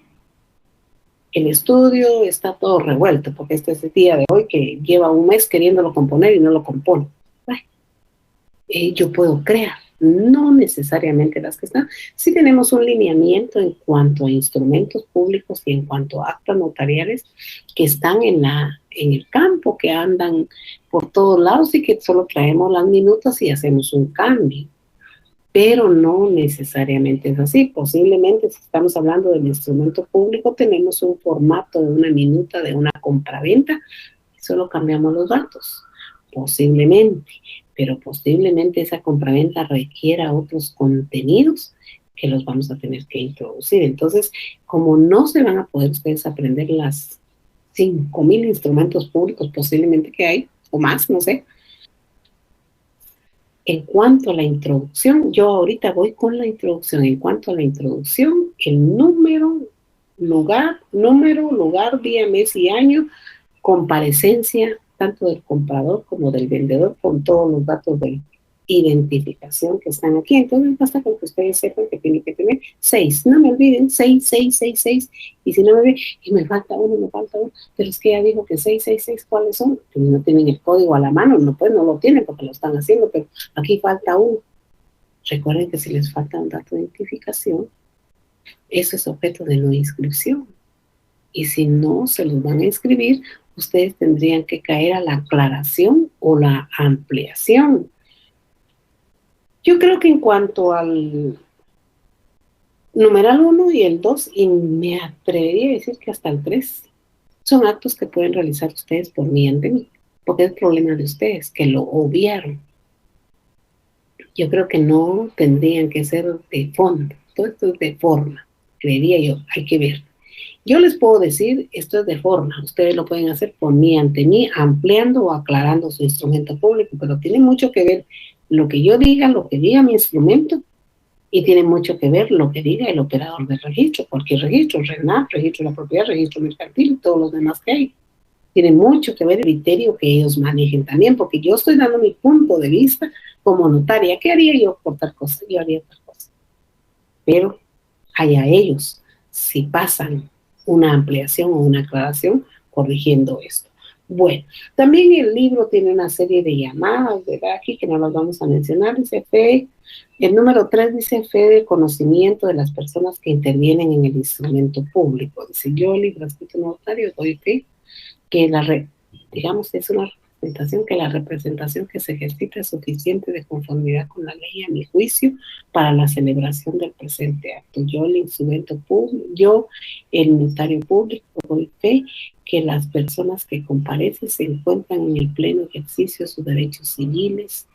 el estudio está todo revuelto, porque este es el día de hoy que lleva un mes queriéndolo componer y no lo compone. Yo puedo crear, no necesariamente las que están. Sí tenemos un lineamiento en cuanto a instrumentos públicos y en cuanto a actas notariales que están en el campo, que andan por todos lados y que solo traemos las minutas y hacemos un cambio. Pero no necesariamente es así. Posiblemente, si estamos hablando del instrumento público, tenemos un formato de una minuta de una compraventa y solo cambiamos los datos. Posiblemente, pero posiblemente esa compraventa requiera otros contenidos que los vamos a tener que introducir. Entonces, como no se van a poder ustedes aprender las 5,000 instrumentos públicos posiblemente que hay, o más, no sé. En cuanto a la introducción, yo ahorita voy con la introducción. En cuanto a la introducción, el número, lugar, día, mes y año, comparecencia tanto del comprador como del vendedor con todos los datos de identificación que están aquí. Entonces basta con que ustedes sepan que tienen que tener 6, no me olviden, 6, 6, 6, 6, y si no me ven, y me falta uno, pero es que ya dijo que 6, 6, 6, ¿cuáles son? Que no tienen el código a la mano, no, pues no lo tienen porque lo están haciendo, pero aquí falta uno. Recuerden que si les falta un dato de identificación, eso es objeto de no inscripción. Y si no se los van a inscribir, ustedes tendrían que caer a la aclaración o la ampliación. Yo creo que en cuanto al numeral 1 y el 2, y me atrevería a decir que hasta el 3, son actos que pueden realizar ustedes por mí ante mí, porque es problema de ustedes, que lo obviaron. Yo creo que no tendrían que ser de fondo, todo esto es de forma, creería yo, hay que ver. Yo les puedo decir, esto es de forma, ustedes lo pueden hacer por mí ante mí, ampliando o aclarando su instrumento público, pero tiene mucho que ver lo que yo diga, lo que diga mi instrumento, y tiene mucho que ver lo que diga el operador del registro, cualquier registro, RENAP, registro de la propiedad, registro mercantil, todos los demás que hay. Tiene mucho que ver el criterio que ellos manejen también, porque yo estoy dando mi punto de vista como notaria. ¿Qué haría yo por tal cosa? Yo haría tal cosa. Pero allá ellos, si pasan una ampliación o una aclaración corrigiendo esto. Bueno, también el libro tiene una serie de llamadas, ¿verdad? Aquí que no las vamos a mencionar, dice fe. El número 3 dice fe de conocimiento de las personas que intervienen en el instrumento público. Dice, yo, libro escrito notario, doy fe que digamos, es una representación, que la representación que se ejercita es suficiente de conformidad con la ley a mi juicio para la celebración del presente acto. Yo, el instrumento público, yo, el notario público, doy fe que las personas que comparecen se encuentran en el pleno ejercicio de sus derechos civiles.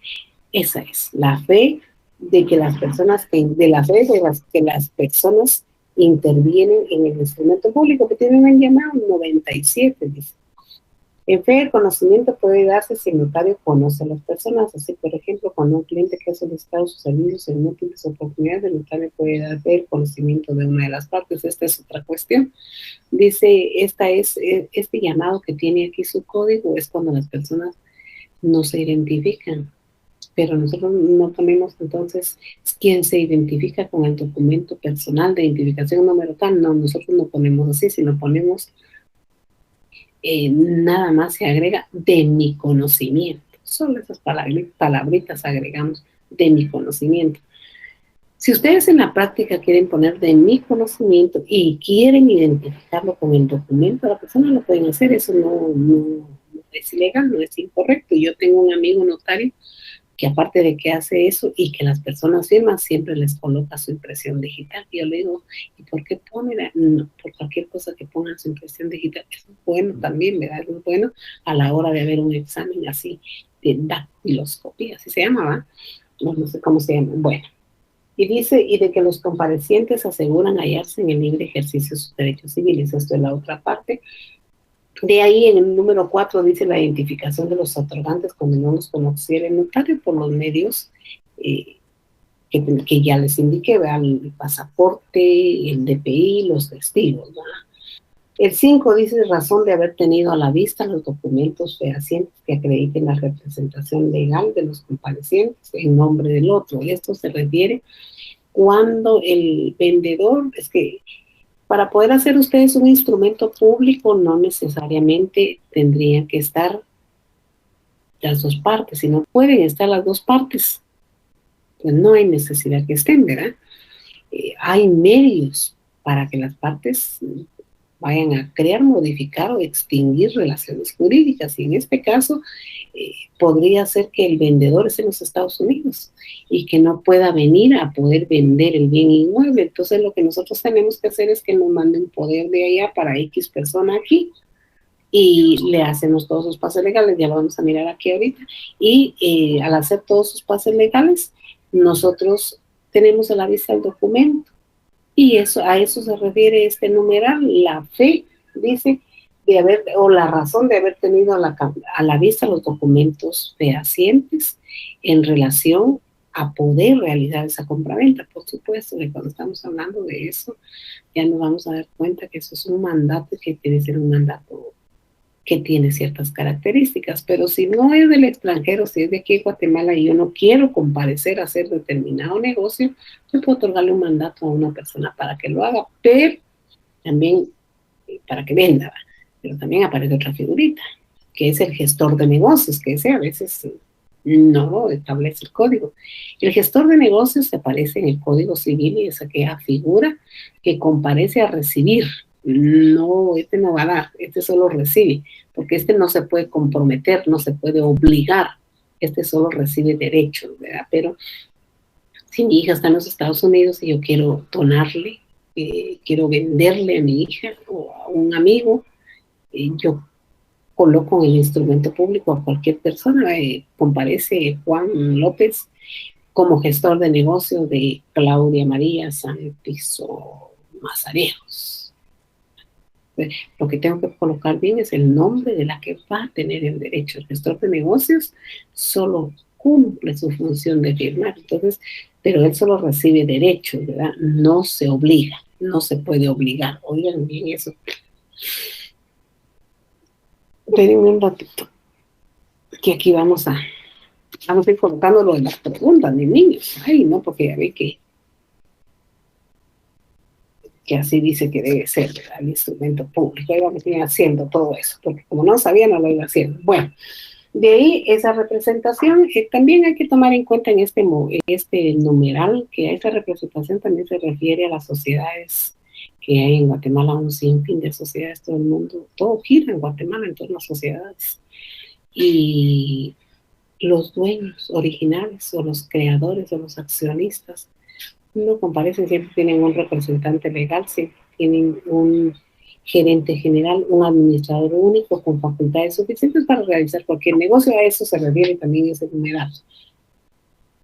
Esa es la fe de que las personas, que las personas intervienen en el instrumento público, que tienen un llamado 97, dice. En fe, el conocimiento puede darse si el notario conoce a las personas. Así, por ejemplo, cuando un cliente que ha solicitado sus servicios en múltiples oportunidades, el notario puede dar fe el conocimiento de una de las partes. Esta es otra cuestión. Dice, este llamado que tiene aquí su código es cuando las personas no se identifican. Pero nosotros no ponemos entonces quién se identifica con el documento personal de identificación número tal. No, nosotros no ponemos así, sino ponemos nada más se agrega de mi conocimiento. Solo esas palabritas agregamos de mi conocimiento. Si ustedes en la práctica quieren poner de mi conocimiento y quieren identificarlo con el documento, la persona lo pueden hacer. Eso no es ilegal, no es incorrecto. Yo tengo un amigo notario que aparte de que hace eso y que las personas firman, siempre les coloca su impresión digital. Y yo le digo, ¿y por qué ponen? No, por cualquier cosa que pongan su impresión digital. Eso es bueno también, ¿verdad? Eso es bueno a la hora de haber un examen así de dactiloscopía, así se llama, ¿va? No sé cómo se llama. Bueno. Y dice, y de que los comparecientes aseguran hallarse en el libre ejercicio de sus derechos civiles. Esto es la otra parte. De ahí en el número 4 dice la identificación de los otorgantes cuando no los conociera el notario por los medios que ya les indiqué, ¿verdad? El pasaporte, el DPI, los testigos, ¿verdad? El 5 dice razón de haber tenido a la vista los documentos fehacientes que acrediten la representación legal de los comparecientes en nombre del otro. Esto se refiere cuando el vendedor, es que para poder hacer ustedes un instrumento público no necesariamente tendrían que estar las dos partes, sino pueden estar las dos partes. Pues no hay necesidad que estén, ¿verdad? Hay medios para que las partes vayan a crear, modificar o extinguir relaciones jurídicas. Y en este caso podría ser que el vendedor esté en los Estados Unidos y que no pueda venir a poder vender el bien inmueble. Entonces lo que nosotros tenemos que hacer es que nos mande un poder de allá para X persona aquí y le hacemos todos sus pases legales, ya lo vamos a mirar aquí ahorita, y al hacer todos sus pases legales, nosotros tenemos a la vista el documento. Y a eso se refiere este numeral, la fe, dice, de haber, o la razón de haber tenido a la vista los documentos fehacientes en relación a poder realizar esa compraventa. Por supuesto que cuando estamos hablando de eso, ya nos vamos a dar cuenta que eso es un mandato que tiene que ser un mandato que tiene ciertas características, pero si no es del extranjero, si es de aquí de Guatemala y yo no quiero comparecer a hacer determinado negocio, yo puedo otorgarle un mandato a una persona para que lo haga, pero también para que venda, pero también aparece otra figurita, que es el gestor de negocios, que ese a veces no establece el código. El gestor de negocios aparece en el Código Civil y es aquella figura que comparece a recibir. No, este no va a dar, este solo recibe, porque este no se puede comprometer, no se puede obligar, este solo recibe derechos, ¿verdad? Pero si mi hija está en los Estados Unidos y yo quiero donarle, quiero venderle a mi hija o a un amigo, yo coloco en el instrumento público a cualquier persona, comparece Juan López como gestor de negocio de Claudia María Santizo Mazarejos. Lo que tengo que colocar bien es el nombre de la que va a tener el derecho. El gestor de negocios solo cumple su función de firmar, entonces, pero él solo recibe derechos, ¿verdad? No se obliga, no se puede obligar. Oigan bien eso. Espérenme un ratito, que aquí vamos a ir colocando lo de las preguntas de niños. Ay, no, porque ya ve que así dice que debe ser, ¿verdad? El instrumento público. Ahí vamos a ir haciendo todo eso, porque como no sabía, no lo iba haciendo. Bueno, de ahí esa representación, también hay que tomar en cuenta en este numeral, que a esa representación también se refiere a las sociedades que hay en Guatemala, un sinfín de sociedades, todo el mundo, todo gira en Guatemala en torno a sociedades. Y los dueños originales o los creadores o los accionistas no comparecen, siempre tienen un representante legal, siempre tienen un gerente general, un administrador único con facultades suficientes para realizar cualquier negocio. A eso se refiere también ese numeral,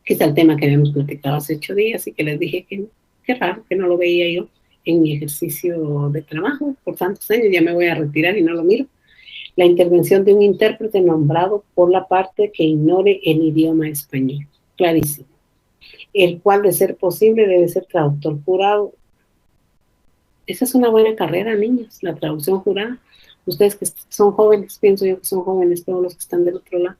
que es el tema que habíamos platicado hace 8 días y que les dije que qué raro que no lo veía yo en mi ejercicio de trabajo por tantos años, ya me voy a retirar y no lo miro. La intervención de un intérprete nombrado por la parte que ignore el idioma español. Clarísimo. El cual, de ser posible, debe ser traductor jurado. Esa es una buena carrera, niños, la traducción jurada. Ustedes que son jóvenes, pienso yo que son jóvenes todos los que están del otro lado,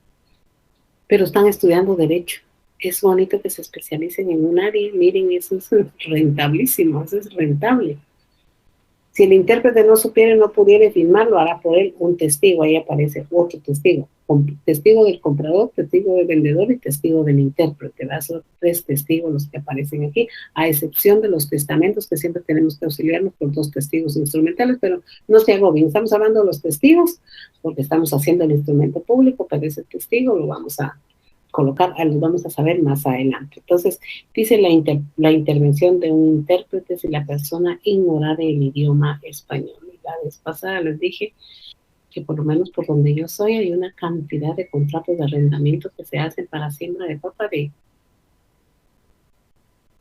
pero están estudiando Derecho. Es bonito que se especialicen en un área. Miren, eso es rentablísimo, eso es rentable. Si el intérprete no supiera y no pudiera firmar, lo hará por él un testigo. Ahí aparece otro testigo. Testigo del comprador, testigo del vendedor y testigo del intérprete. Son 3 testigos los que aparecen aquí, a excepción de los testamentos, que siempre tenemos que auxiliarnos por 2 testigos instrumentales, pero no se agobien. Estamos hablando de los testigos porque estamos haciendo el instrumento público, pero ese testigo lo vamos a colocar, lo vamos a saber más adelante. Entonces, dice la intervención de un intérprete si la persona ignorara el idioma español. Y la vez pasada les dije que por lo menos por donde yo soy hay una cantidad de contratos de arrendamiento que se hacen para siembra de papa, de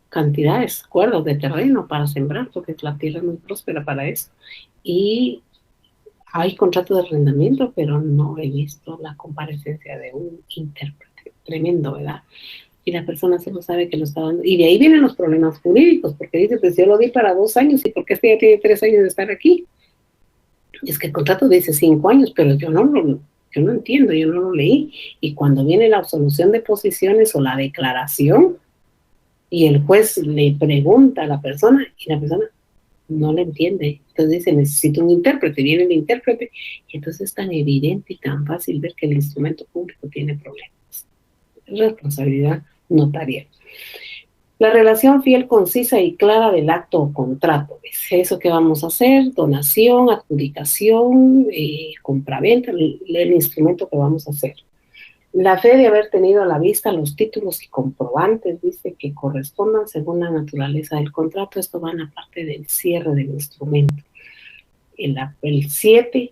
cantidades, cuerdas de terreno para sembrar, porque la tierra es muy próspera para eso. Y hay contratos de arrendamiento, pero no he visto la comparecencia de un intérprete. Tremendo, ¿verdad? Y la persona solo sabe que lo está dando. Y de ahí vienen los problemas jurídicos, porque dice, pues yo lo di para 2 años, ¿y por qué este ya tiene 3 años de estar aquí? Es que el contrato dice 5 años, pero yo no entiendo, yo no lo leí. Y cuando viene la absolución de posiciones o la declaración, y el juez le pregunta a la persona, y la persona no le entiende. Entonces dice, necesito un intérprete, viene el intérprete, y entonces es tan evidente y tan fácil ver que el instrumento público tiene problemas. Responsabilidad notarial. La relación fiel, concisa y clara del acto o contrato. ¿Es eso que vamos a hacer? Donación, adjudicación, compraventa, el instrumento que vamos a hacer. La fe de haber tenido a la vista los títulos y comprobantes, dice, que correspondan según la naturaleza del contrato. Esto va en la parte del cierre del instrumento. El 7,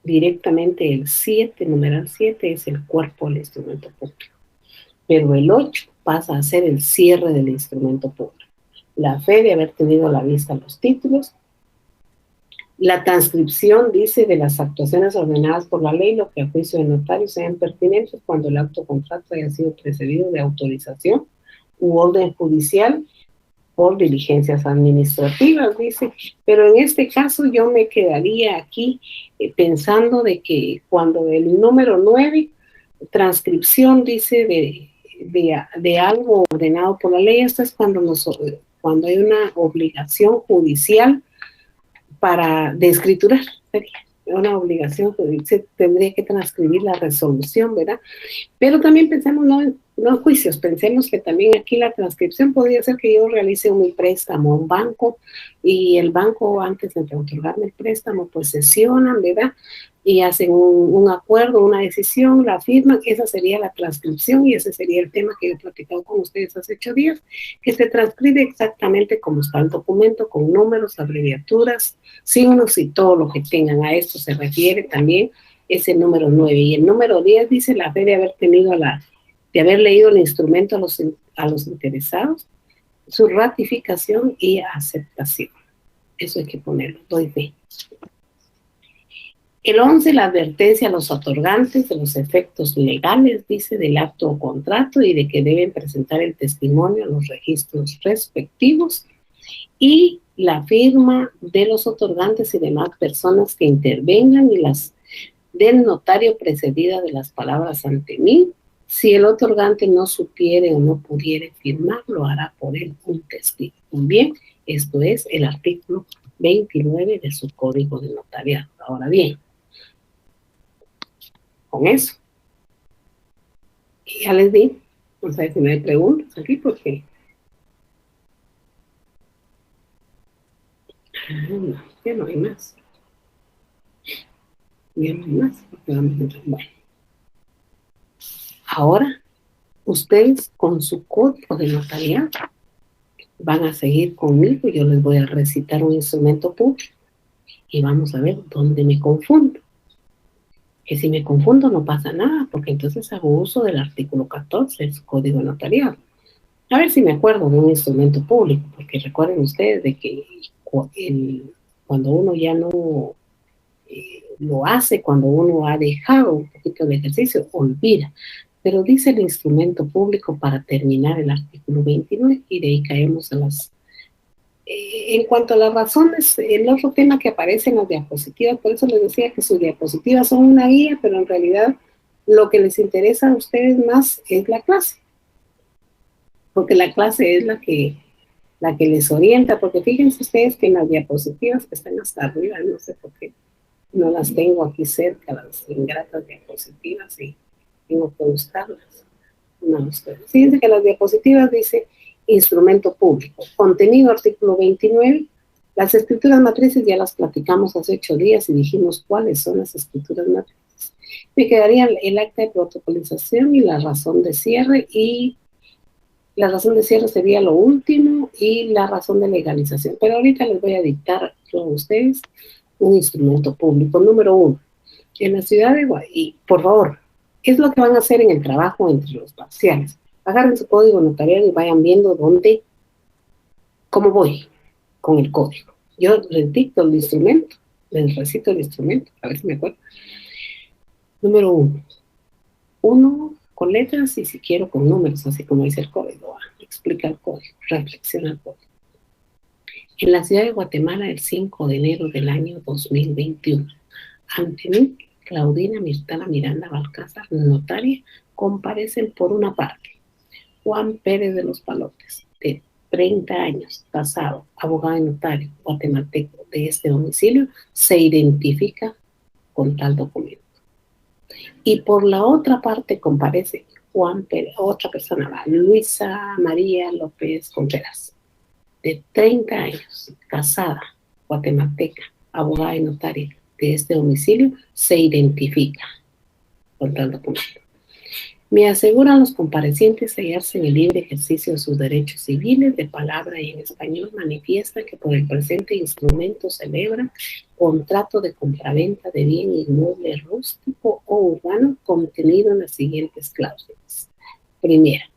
directamente el 7, numeral 7, es el cuerpo del instrumento público. Pero el 8 pasa a ser el cierre del instrumento público. La fe de haber tenido a la vista los títulos. La transcripción, dice, de las actuaciones ordenadas por la ley, lo que a juicio de notario sean pertinentes cuando el acto contrato haya sido precedido de autorización u orden judicial por diligencias administrativas, dice. Pero en este caso yo me quedaría aquí pensando de que cuando el número 9, transcripción, dice, de algo ordenado por la ley, esto es cuando hay una obligación judicial de escriturar, sería una obligación judicial, tendría que transcribir la resolución, ¿verdad? Pero también pensemos no en juicios, pensemos que también aquí la transcripción podría ser que yo realice mi préstamo a un banco y el banco, antes de otorgarme el préstamo, pues sesionan, ¿verdad? Y hacen un acuerdo, una decisión, la firman. Esa sería la transcripción y ese sería el tema que yo he platicado con ustedes hace 8 días, que se transcribe exactamente como está el documento, con números, abreviaturas, signos y todo lo que tengan. A esto se refiere también ese número 9. Y el número 10 dice la fe de haber tenido de haber leído el instrumento a los interesados, su ratificación y aceptación. Eso hay que ponerlo, doy fe. El 11, la advertencia a los otorgantes de los efectos legales, dice, del acto o contrato y de que deben presentar el testimonio a los registros respectivos, y la firma de los otorgantes y demás personas que intervengan y las del notario precedida de las palabras ante mí. Si el otorgante no supiere o no pudiere firmar, lo hará por él un testigo. Bien, esto es el artículo 29 de su Código de Notariado. Ahora bien, con eso, ya les di, no sé si no hay preguntas aquí porque... no, ya no hay más. Ya no hay más, porque vamos a entrar. Bueno. Ahora, ustedes con su código de notariado van a seguir conmigo. Yo les voy a recitar un instrumento público y vamos a ver dónde me confundo. Que si me confundo no pasa nada, porque entonces hago uso del artículo 14 del Código de Notariado. A ver si me acuerdo de un instrumento público, porque recuerden ustedes de que cuando uno ya no lo hace, cuando uno ha dejado un poquito de ejercicio, olvida. Pero dice el instrumento público para terminar el artículo 29 y de ahí caemos a las... en cuanto a las razones, el otro tema que aparece en las diapositivas, por eso les decía que sus diapositivas son una guía, pero en realidad lo que les interesa a ustedes más es la clase, porque la clase es la que les orienta, porque fíjense ustedes que en las diapositivas que están hasta arriba, no sé por qué, no las tengo aquí cerca, las ingratas diapositivas, y tengo que buscarlas. No, fíjense que las diapositivas dice instrumento público, contenido artículo 29, las escrituras matrices ya las platicamos hace 8 días y dijimos cuáles son las escrituras matrices. Me quedaría el acta de protocolización y la razón de cierre, y la razón de cierre sería lo último, y la razón de legalización. Pero ahorita les voy a dictar yo a ustedes un instrumento público. Número 1, en la ciudad de Guadalajara, por favor, ¿qué es lo que van a hacer en el trabajo entre los parciales? Agarren su código notarial y vayan viendo cómo voy con el código. Yo les dicto el instrumento, les recito el instrumento, a ver si me acuerdo. Número 1. Uno con letras y si quiero con números, así como dice el código. Explica el código, reflexiona el código. En la ciudad de Guatemala, el 5 de enero del año 2021, ante mí, Claudina Mirtala Miranda Balcázar, notaria, comparecen por una parte Juan Pérez de los Palotes, de 30 años, casado, abogado y notario, guatemalteco, de este domicilio, se identifica con tal documento. Y por la otra parte comparece Juan Pérez, otra persona, Luisa María López Contreras, de 30 años, casada, guatemalteca, abogada y notaria, de este domicilio, se identifica con tal documento. Me aseguran los comparecientes hallarse en el libre ejercicio de sus derechos civiles, de palabra y en español manifiesta que por el presente instrumento celebra contrato de compraventa de bien inmueble rústico o urbano contenido en las siguientes cláusulas. Primera,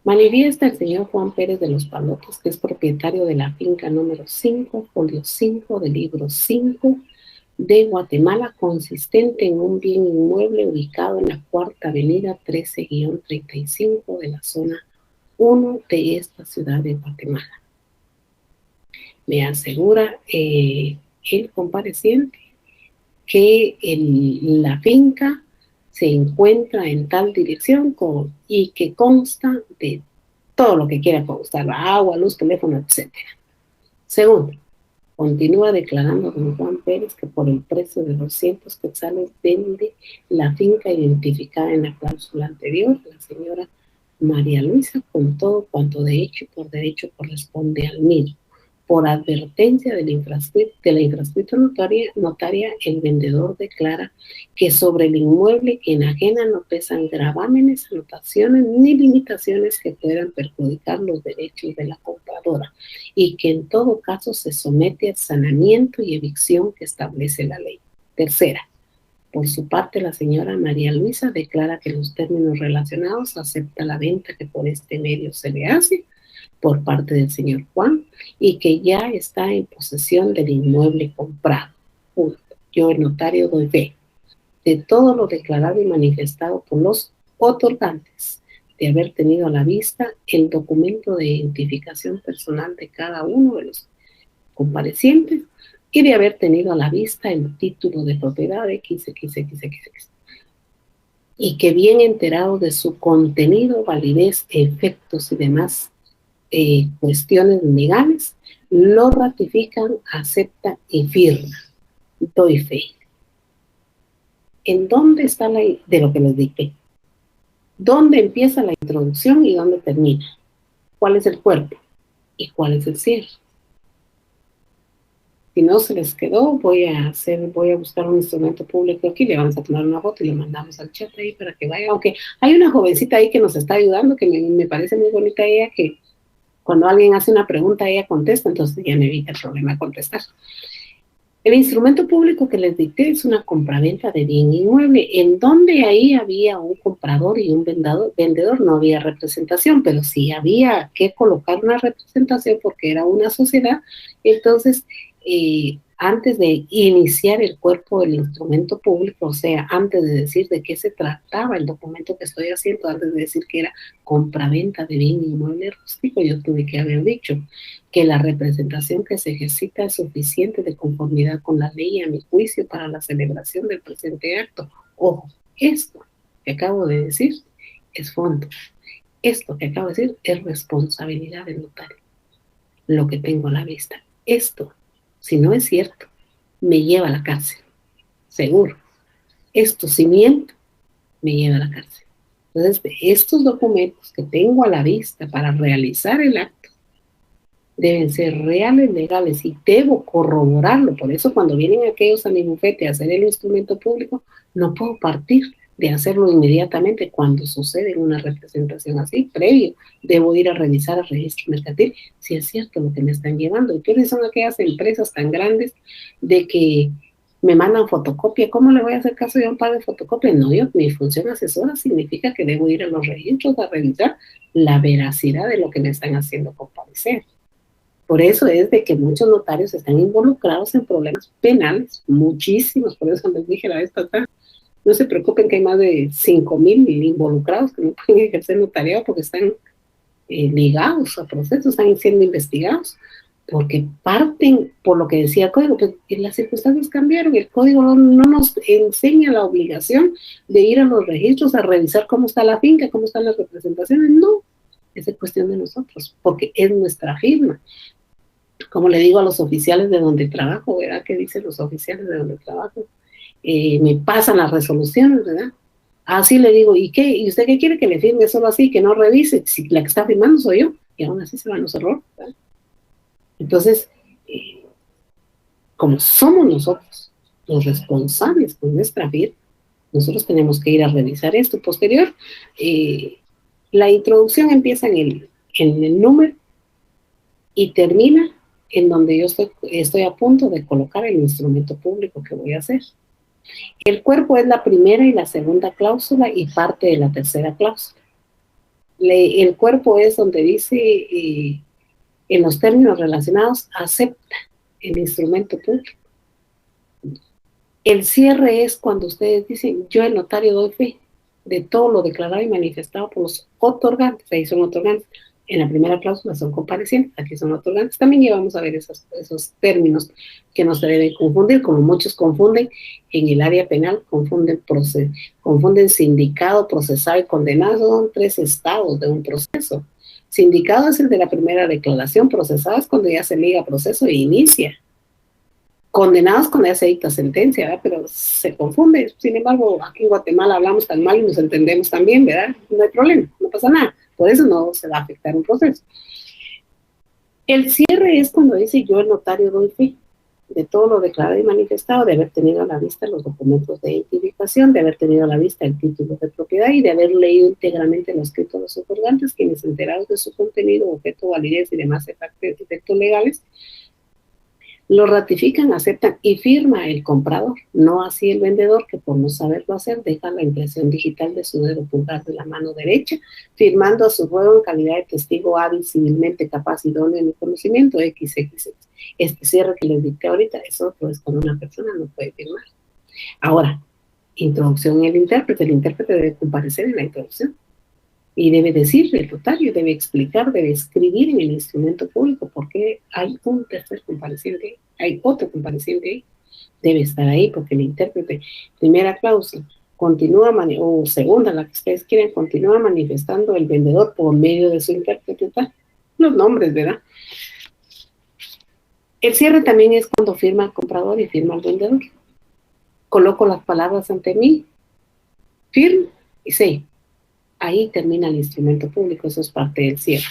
manifiesta el señor Juan Pérez de los Palotes que es propietario de la finca número 5, folio 5 del libro 5, de Guatemala, consistente en un bien inmueble ubicado en la Cuarta Avenida 13-35 de la zona 1 de esta ciudad de Guatemala. Me asegura el compareciente que la finca se encuentra en tal dirección y que consta de todo lo que quiera constar, agua, luz, teléfono, etc. Segundo, continúa declarando don Juan Pérez que por el precio de 200 quetzales vende la finca identificada en la cláusula anterior, la señora María Luisa, con todo cuanto de hecho y por derecho corresponde al mismo. Por advertencia de la infrascripta notaria, el vendedor declara que sobre el inmueble que enajena no pesan gravámenes, anotaciones ni limitaciones que puedan perjudicar los derechos de la compradora y que en todo caso se somete al sanamiento y evicción que establece la ley. Tercera, por su parte, la señora María Luisa declara que los términos relacionados acepta la venta que por este medio se le hace por parte del señor Juan y que ya está en posesión del inmueble comprado. Punto. Yo, el notario, doy fe de todo lo declarado y manifestado por los otorgantes, de haber tenido a la vista el documento de identificación personal de cada uno de los comparecientes y de haber tenido a la vista el título de propiedad XXXXX. Y que bien enterado de su contenido, validez, efectos y demás cuestiones legales, lo ratifican, acepta y firma. Doy fe. ¿En dónde está de lo que les dije? ¿Dónde empieza la introducción y dónde termina? ¿Cuál es el cuerpo? ¿Y cuál es el cierre? Si no se les quedó, voy a buscar un instrumento público aquí, le vamos a tomar una foto y le mandamos al chat ahí para que vaya. Aunque hay una jovencita ahí que nos está ayudando, que me parece muy bonita ella, que cuando alguien hace una pregunta, ella contesta, entonces ya me evita el problema de contestar. El instrumento público que les dicté es una compraventa de bien inmueble, en donde ahí había un comprador y un vendedor, no había representación, pero sí había que colocar una representación porque era una sociedad. Entonces, antes de iniciar el cuerpo del instrumento público, o sea, antes de decir de qué se trataba el documento que estoy haciendo, antes de decir que era compraventa de bien inmueble rústico, yo tuve que haber dicho que la representación que se ejercita es suficiente de conformidad con la ley a mi juicio para la celebración del presente acto. Ojo, esto que acabo de decir es fondo. Esto que acabo de decir es responsabilidad del notario. Lo que tengo a la vista. Esto, si no es cierto, me lleva a la cárcel. Seguro. Esto, si miento, me lleva a la cárcel. Entonces, estos documentos que tengo a la vista para realizar el acto deben ser reales, legales, y debo corroborarlo. Por eso cuando vienen aquellos a mi bufete a hacer el instrumento público, no puedo partir de hacerlo inmediatamente cuando sucede una representación así, previo. Debo ir a revisar el registro mercantil si es cierto lo que me están llevando. ¿Y qué son aquellas empresas tan grandes de que me mandan fotocopia? ¿Cómo le voy a hacer caso yo a un par de fotocopias? No, mi función asesora significa que debo ir a los registros a revisar la veracidad de lo que me están haciendo comparecer. Por eso es de que muchos notarios están involucrados en problemas penales, muchísimos. Por eso les dije la vez pasada, no se preocupen que hay más de 5,000 involucrados que no pueden ejercer notariado porque están ligados a procesos, están siendo investigados, porque parten por lo que decía el código, pues las circunstancias cambiaron, el código no nos enseña la obligación de ir a los registros a revisar cómo está la finca, cómo están las representaciones, no, es cuestión de nosotros, porque es nuestra firma. Como le digo a los oficiales de donde trabajo, ¿verdad? ¿Qué dicen los oficiales de donde trabajo? Me pasan las resoluciones, ¿verdad? Así le digo, ¿y qué? ¿Y usted qué quiere que le firme solo así, que no revise? Si la que está firmando soy yo, y aún así se van los errores, ¿verdad? Entonces, como somos nosotros los responsables con nuestra firma, nosotros tenemos que ir a revisar esto. Posterior, la introducción empieza en el número y termina en donde yo estoy a punto de colocar el instrumento público que voy a hacer. El cuerpo es la primera y la segunda cláusula y parte de la tercera cláusula. El cuerpo es donde dice, en los términos relacionados, acepta el instrumento público. El cierre es cuando ustedes dicen, yo el notario doy fe de todo lo declarado y manifestado por los otorgantes. Ahí son otorgantes. En la primera cláusula son comparecientes, aquí son otorgantes. También llevamos a ver esos términos que no se deben confundir, como muchos confunden en el área penal, confunden sindicado, procesado y condenado. Son 3 estados de un proceso. Sindicado es el de la primera declaración, procesado es cuando ya se liga proceso e inicia. Condenados cuando ya se dicta sentencia, ¿verdad? Pero se confunde. Sin embargo, aquí en Guatemala hablamos tan mal y nos entendemos tan bien, ¿verdad? No hay problema, no pasa nada. Por eso no se va a afectar un proceso. El cierre es cuando dice yo, el notario, doy fe de todo lo declarado y manifestado, de haber tenido a la vista los documentos de identificación, de haber tenido a la vista el título de propiedad y de haber leído íntegramente los escritos de los otorgantes, quienes enterados de su contenido, objeto, validez y demás efectos legales, lo ratifican, aceptan y firma el comprador, no así el vendedor, que por no saberlo hacer deja la impresión digital de su dedo pulgar de la mano derecha, firmando a su ruego en calidad de testigo hábil, civilmente capaz, idóneo en el conocimiento, XXX. Este cierre que les dicté ahorita es otro, es cuando una persona no puede firmar. Ahora, introducción en el intérprete debe comparecer en la introducción. Y debe decirle, el notario debe explicar, debe escribir en el instrumento público porque hay un tercer compareciente, hay otro compareciente ahí, debe estar ahí porque el intérprete, primera cláusula, continúa, o segunda, la que ustedes quieren, continúa manifestando el vendedor por medio de su intérprete, los nombres, ¿verdad? El cierre también es cuando firma el comprador y firma el vendedor. Coloco las palabras ante mí, firmo y sello. Ahí termina el instrumento público, eso es parte del cierre.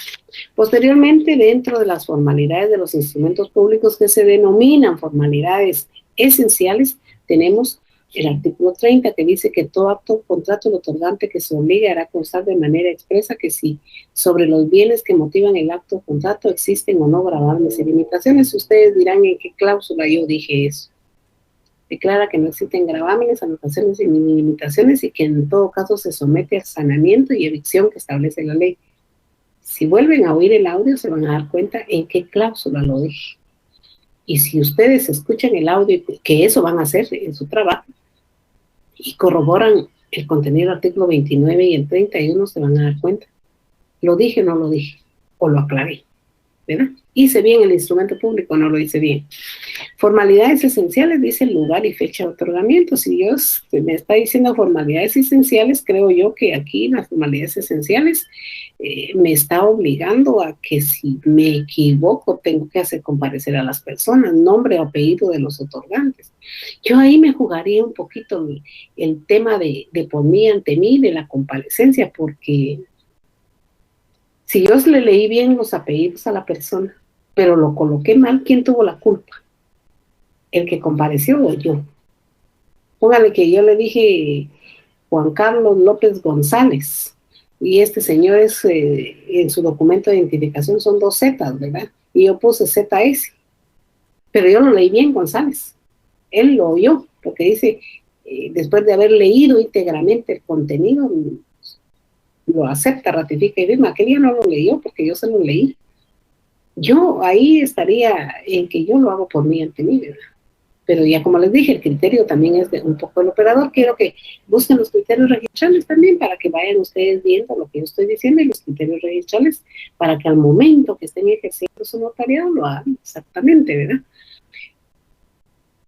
Posteriormente, dentro de las formalidades de los instrumentos públicos que se denominan formalidades esenciales, tenemos el artículo 30 que dice que todo acto o contrato del otorgante que se obligue hará constar de manera expresa que si sobre los bienes que motivan el acto o contrato existen o no gravables y limitaciones. Ustedes dirán en qué cláusula yo dije eso. declara que no existen gravámenes, anotaciones y limitaciones y que en todo caso se somete al sanamiento y evicción que establece la ley. Si vuelven a oír el audio se van a dar cuenta en qué cláusula lo dije. Y si ustedes escuchan el audio, que eso van a hacer en su trabajo, y corroboran el contenido del artículo 29 y el 31, se van a dar cuenta. ¿Lo dije o no lo dije? ¿O lo aclaré? ¿Verdad? ¿Hice bien el instrumento público o no lo hice bien? Formalidades esenciales, dice el lugar y fecha de otorgamiento. Si Dios me está diciendo formalidades esenciales, creo yo que aquí las formalidades esenciales me está obligando a que si me equivoco tengo que hacer comparecer a las personas, nombre o apellido de los otorgantes. Yo ahí me jugaría un poquito el tema de por mí ante mí, de la comparecencia, porque si yo le leí bien los apellidos a la persona, pero lo coloqué mal, ¿quién tuvo la culpa? ¿El que compareció o yo? Póngale que yo le dije Juan Carlos López González, y este señor es, en su documento de identificación son 2 Zetas, ¿verdad? Y yo puse ZS, pero yo lo leí bien, González. Él lo oyó, porque dice, después de haber leído íntegramente el contenido, lo acepta, ratifica y firma. Aquel día no lo leyó porque yo se lo leí. Yo ahí estaría en que yo lo hago por mí ante mí, ¿verdad? Pero ya como les dije, el criterio también es de un poco el operador. Quiero que busquen los criterios registrales también para que vayan ustedes viendo lo que yo estoy diciendo y los criterios registrales para que al momento que estén ejerciendo su notariado lo hagan exactamente, ¿verdad?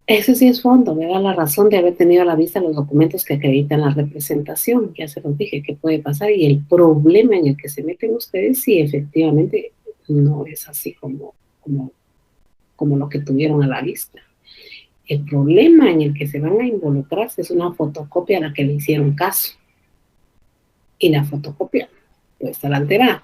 Eso sí es fondo, ¿verdad? La razón de haber tenido a la vista los documentos que acreditan la representación, ya se los dije, qué puede pasar y el problema en el que se meten ustedes si efectivamente no es así como lo que tuvieron a la vista. El problema en el que se van a involucrarse es una fotocopia a la que le hicieron caso. Y la fotocopia puede estar alterada.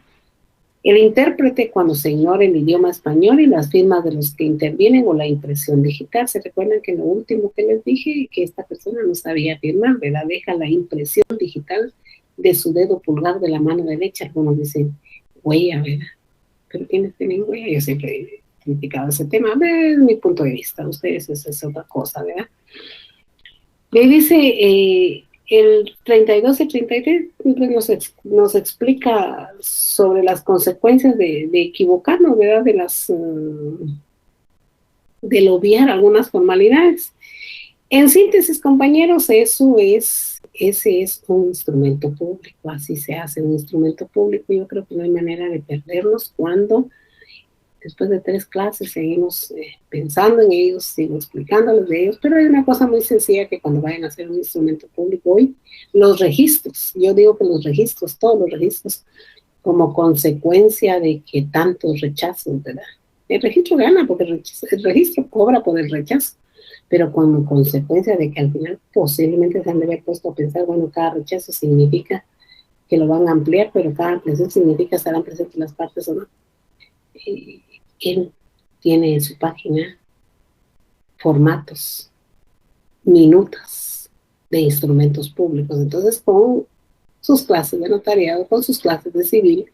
El intérprete cuando se ignora el idioma español y las firmas de los que intervienen o la impresión digital. ¿Se recuerdan que lo último que les dije? Que esta persona no sabía firmar, ¿verdad? Deja la impresión digital de su dedo pulgar de la mano derecha. Algunos dicen huella, ¿verdad? Pero ¿quiénes tienen huella? Yo siempre criticado ese tema, es mi punto de vista, ustedes eso es otra cosa, ¿verdad? Le dice el 32 y 33 nos explica sobre las consecuencias de equivocarnos, ¿verdad? Del obviar algunas formalidades. En síntesis, compañeros, ese es un instrumento público, así se hace un instrumento público. Yo creo que no hay manera de perdernos cuando después de 3 clases seguimos pensando en ellos, sigo explicándoles de ellos, pero hay una cosa muy sencilla que cuando vayan a hacer un instrumento público hoy, los registros, yo digo que los registros, todos los registros, como consecuencia de que tantos rechazos, ¿verdad? El registro gana porque el registro cobra por el rechazo, pero como consecuencia de que al final posiblemente se han de haber puesto a pensar, bueno, cada rechazo significa que lo van a ampliar, pero cada ampliación significa estarán presentes las partes o no. Él tiene en su página formatos, minutas de instrumentos públicos. Entonces, con sus clases de notariado, con sus clases de civil,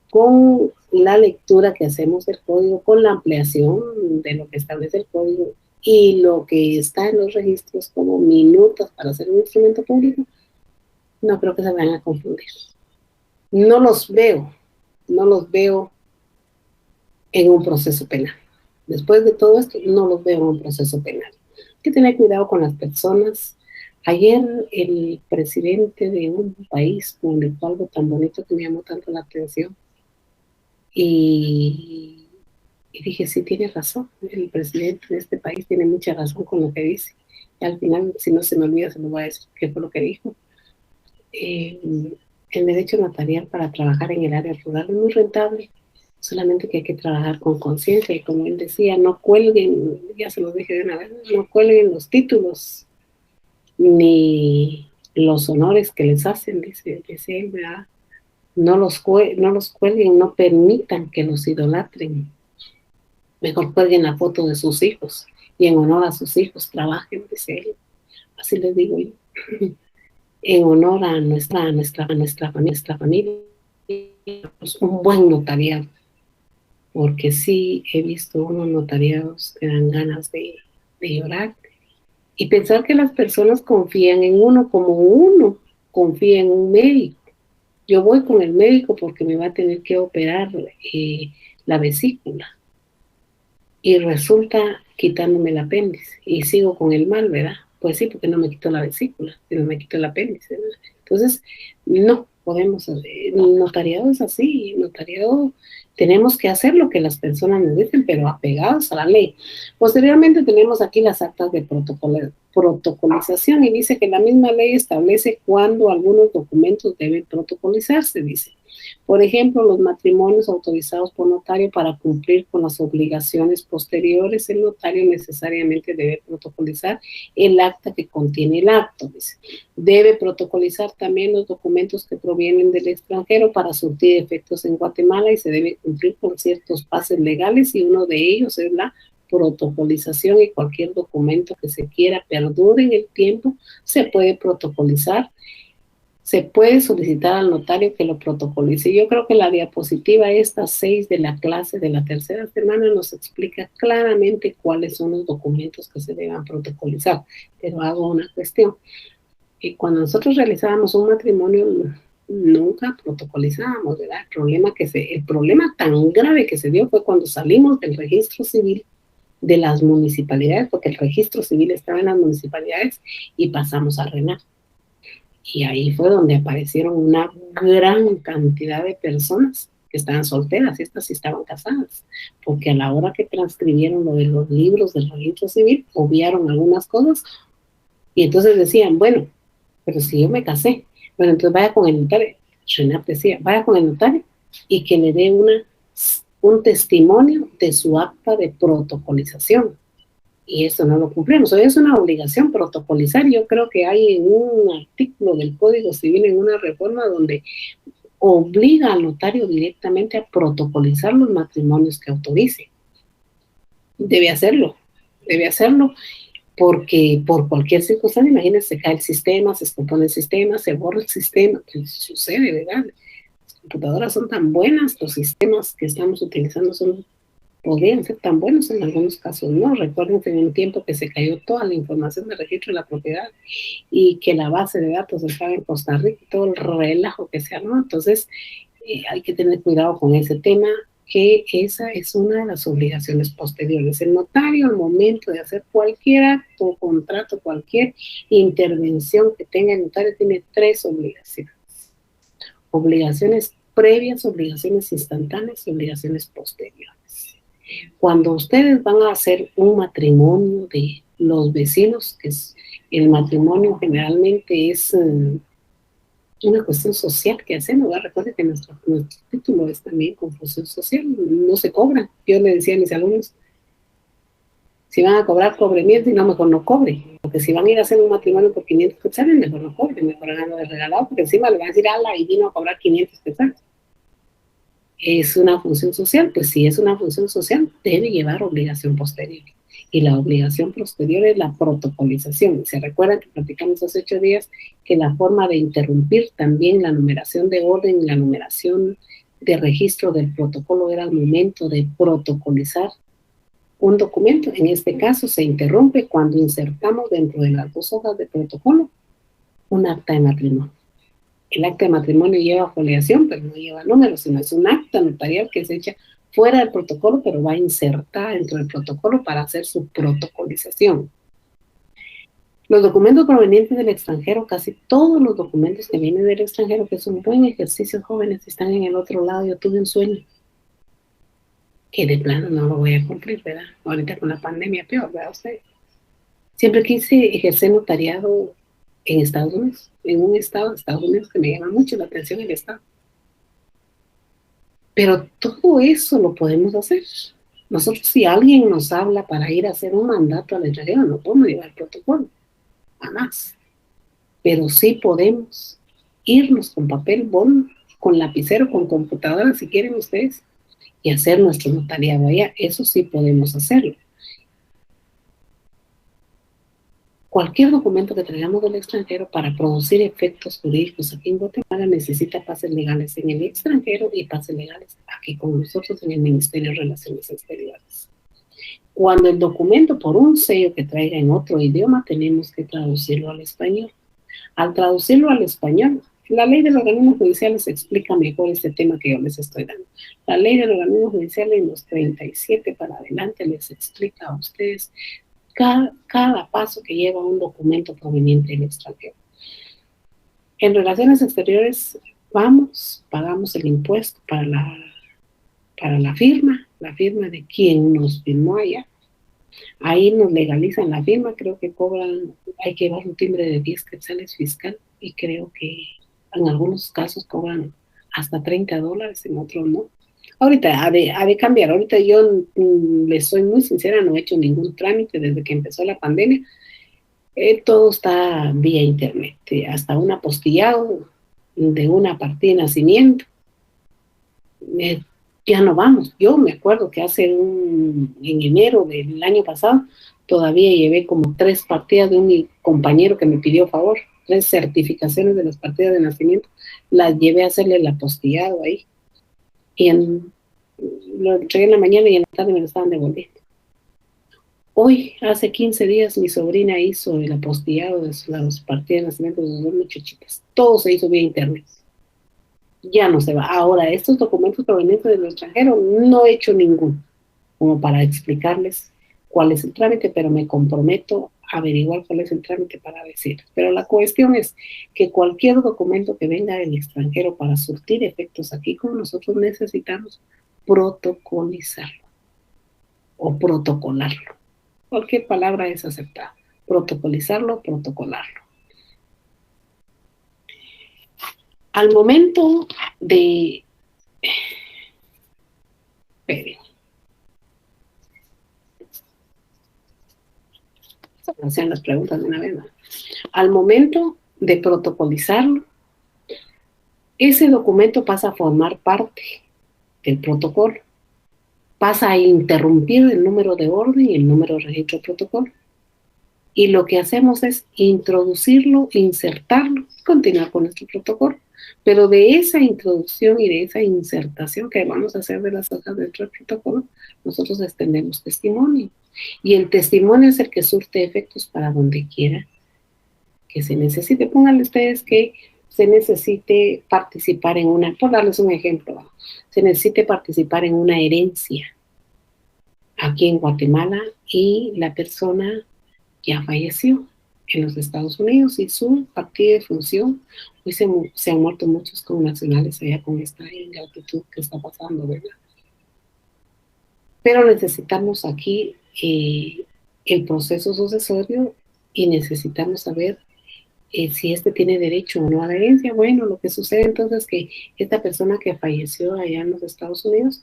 con la lectura que hacemos del código, con la ampliación de lo que establece el código y lo que está en los registros como minutos para hacer un instrumento público, no creo que se vayan a confundir. No los veo en un proceso penal. Después de todo esto, no los veo en un proceso penal. Hay que tener cuidado con las personas. Ayer el presidente de un país publicó algo tan bonito que me llamó tanto la atención. Y dije, sí, tiene razón. El presidente de este país tiene mucha razón con lo que dice. Y al final, si no se me olvida, se me va a decir qué fue lo que dijo. El derecho notarial para trabajar en el área rural es muy rentable, solamente que hay que trabajar con conciencia y como él decía, no cuelguen, ya se lo dije de una vez, no cuelguen los títulos ni los honores que les hacen, dice él, ¿verdad? No los cuelguen, no permitan que los idolatren, mejor cuelguen la foto de sus hijos y en honor a sus hijos trabajen, dice él, así les digo yo. En honor a nuestra familia, un buen notariado, porque sí he visto unos notariados que dan ganas de llorar, Y pensar que las personas confían en uno como uno confía en un médico. Yo voy con el médico porque me va a tener que operar la vesícula y resulta quitándome el apéndice y sigo con el mal, ¿verdad? Pues sí, porque no me quitó la vesícula, sino me quitó el apéndice, ¿verdad? Entonces, no podemos hacer, notariado es así, notariado tenemos que hacer lo que las personas nos dicen, pero apegados a la ley. Posteriormente tenemos aquí las actas de protocolización y dice que la misma ley establece cuándo algunos documentos deben protocolizarse, dice. Por ejemplo, los matrimonios autorizados por notario para cumplir con las obligaciones posteriores, el notario necesariamente debe protocolizar el acta que contiene el acto. Dice. Debe protocolizar también los documentos que provienen del extranjero para surtir efectos en Guatemala y se debe cumplir con ciertos pases legales y uno de ellos es la protocolización y cualquier documento que se quiera perdure en el tiempo se puede protocolizar. Se puede solicitar al notario que lo protocolice. Yo creo que la diapositiva esta 6 de la clase de la tercera semana nos explica claramente cuáles son los documentos que se deben protocolizar. Pero hago una cuestión. Cuando nosotros realizábamos un matrimonio, nunca protocolizábamos, ¿verdad? El problema tan grave que se dio fue cuando salimos del registro civil de las municipalidades, porque el registro civil estaba en las municipalidades y pasamos a RENAC. Y ahí fue donde aparecieron una gran cantidad de personas que estaban solteras, y estas sí estaban casadas, porque a la hora que transcribieron lo de los libros del registro civil, obviaron algunas cosas, y entonces decían, bueno, pero si yo me casé, bueno, entonces vaya con el notario. Renat decía, vaya con el notario y que le dé un testimonio de su acta de protocolización. Y eso no lo cumplimos. Hoy es una obligación protocolizar. Yo creo que hay en un artículo del Código Civil, en una reforma, donde obliga al notario directamente a protocolizar los matrimonios que autorice. Debe hacerlo, porque por cualquier circunstancia, imagínense, se cae el sistema, se descompone el sistema, se borra el sistema, pues sucede, ¿verdad? Las computadoras son tan buenas, los sistemas que estamos utilizando podrían ser tan buenos, en algunos casos no. Recuerden que en un tiempo que se cayó toda la información de registro de la propiedad y que la base de datos estaba en Costa Rica y todo el relajo que se armó. Entonces hay que tener cuidado con ese tema, que esa es una de las obligaciones posteriores. El notario, al momento de hacer cualquier acto, contrato, cualquier intervención que tenga el notario, tiene 3 obligaciones. Obligaciones previas, obligaciones instantáneas y obligaciones posteriores. Cuando ustedes van a hacer un matrimonio de los vecinos, que es el matrimonio generalmente es una cuestión social que hacemos, ¿verdad? Recuerden que nuestro título es también confusión social, no se cobra. Yo le decía a mis alumnos, si van a cobrar, cobre miel, si no, mejor no cobre. Porque si van a ir a hacer un matrimonio por 500 quetzales, mejor no cobre, mejor hagan de regalado, porque encima le van a decir, ala, y vino a cobrar 500 quetzales. ¿Es una función social? Pues si es una función social, debe llevar obligación posterior. Y la obligación posterior es la protocolización. Se recuerdan que platicamos hace 8 días que la forma de interrumpir también la numeración de orden y la numeración de registro del protocolo era el momento de protocolizar un documento. En este caso se interrumpe cuando insertamos dentro de las 2 hojas de protocolo un acta de matrimonio. El acta de matrimonio lleva foliación, pero no lleva números, sino es un acta notarial que se echa fuera del protocolo, pero va insertada dentro del protocolo para hacer su protocolización. Los documentos provenientes del extranjero, casi todos los documentos que vienen del extranjero, que es un buen ejercicio, jóvenes, están en el otro lado. Yo tuve un sueño que de plano no lo voy a cumplir, ¿verdad? Ahorita con la pandemia peor, ¿verdad usted? Siempre quise ejercer notariado en Estados Unidos, en un estado de Estados Unidos que me llama mucho la atención el estado. Pero todo eso lo podemos hacer. Nosotros, si alguien nos habla para ir a hacer un mandato al extranjero, no podemos llevar el protocolo, jamás. Pero sí podemos irnos con papel bond, con lapicero, con computadora, si quieren ustedes, y hacer nuestro notariado allá. Eso sí podemos hacerlo. Cualquier documento que traigamos del extranjero para producir efectos jurídicos aquí en Guatemala necesita pases legales en el extranjero y pases legales aquí con nosotros en el Ministerio de Relaciones Exteriores. Cuando el documento, por un sello que traiga en otro idioma, tenemos que traducirlo al español. Al traducirlo al español, la ley del organismo judicial les explica mejor este tema que yo les estoy dando. La ley del organismo judicial en los 37 para adelante les explica a ustedes cada paso que lleva un documento proveniente del extranjero. En relaciones exteriores, pagamos el impuesto para la firma de quien nos firmó allá. Ahí nos legalizan la firma, creo que cobran, hay que llevar un timbre de 10 quetzales fiscal y creo que en algunos casos cobran hasta $30, en otros no. Ahorita ha de cambiar, ahorita yo les soy muy sincera, no he hecho ningún trámite desde que empezó la pandemia, todo está vía internet, hasta un apostillado de una partida de nacimiento, ya no vamos. Yo me acuerdo que en enero del año pasado todavía llevé como 3 partidas de un compañero que me pidió favor, 3 certificaciones de las partidas de nacimiento, las llevé a hacerle el apostillado ahí y lo entregué en la mañana y en la tarde me lo estaban devolviendo. Hoy, hace 15 días, mi sobrina hizo el apostillado de las partidas de nacimiento de sus 2 muchachitas. Todo se hizo vía internet. Ya no se va. Ahora, estos documentos provenientes del extranjero, no he hecho ninguno, como para explicarles cuál es el trámite, pero me comprometo a averiguar cuál es el trámite para decirles. Pero la cuestión es que cualquier documento que venga del extranjero para surtir efectos aquí con nosotros necesitamos protocolizarlo o protocolarlo. Cualquier palabra es aceptada. Protocolizarlo, protocolarlo. Al momento de... Esperen. Hacen las preguntas de una vez, ¿no? Al momento de protocolizarlo, ese documento pasa a formar parte del protocolo. Pasa a interrumpir el número de orden y el número de registro de protocolo. Y lo que hacemos es introducirlo, insertarlo y continuar con nuestro protocolo. Pero de esa introducción y de esa insertación que vamos a hacer de las hojas dentro del protocolo, nosotros extendemos testimonio. Y el testimonio es el que surte efectos para donde quiera que se necesite. Pónganle ustedes que se necesite participar en por darles un ejemplo, se necesite participar en una herencia aquí en Guatemala y la persona ya falleció en los Estados Unidos y su partida de función, hoy se han muerto muchos connacionales allá con esta ingratitud que está pasando, ¿verdad? Pero necesitamos aquí el proceso sucesorio y necesitamos saber si este tiene derecho o no a la herencia. Bueno, lo que sucede entonces es que esta persona que falleció allá en los Estados Unidos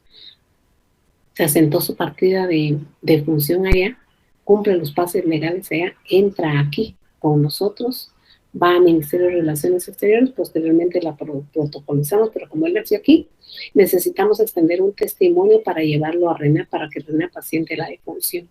se asentó su partida de función allá, cumple los pases legales allá, entra aquí con nosotros, va al Ministerio de Relaciones Exteriores, posteriormente la protocolizamos, pero como él nació aquí, necesitamos extender un testimonio para llevarlo a RENAP para que RENAP asiente la defunción.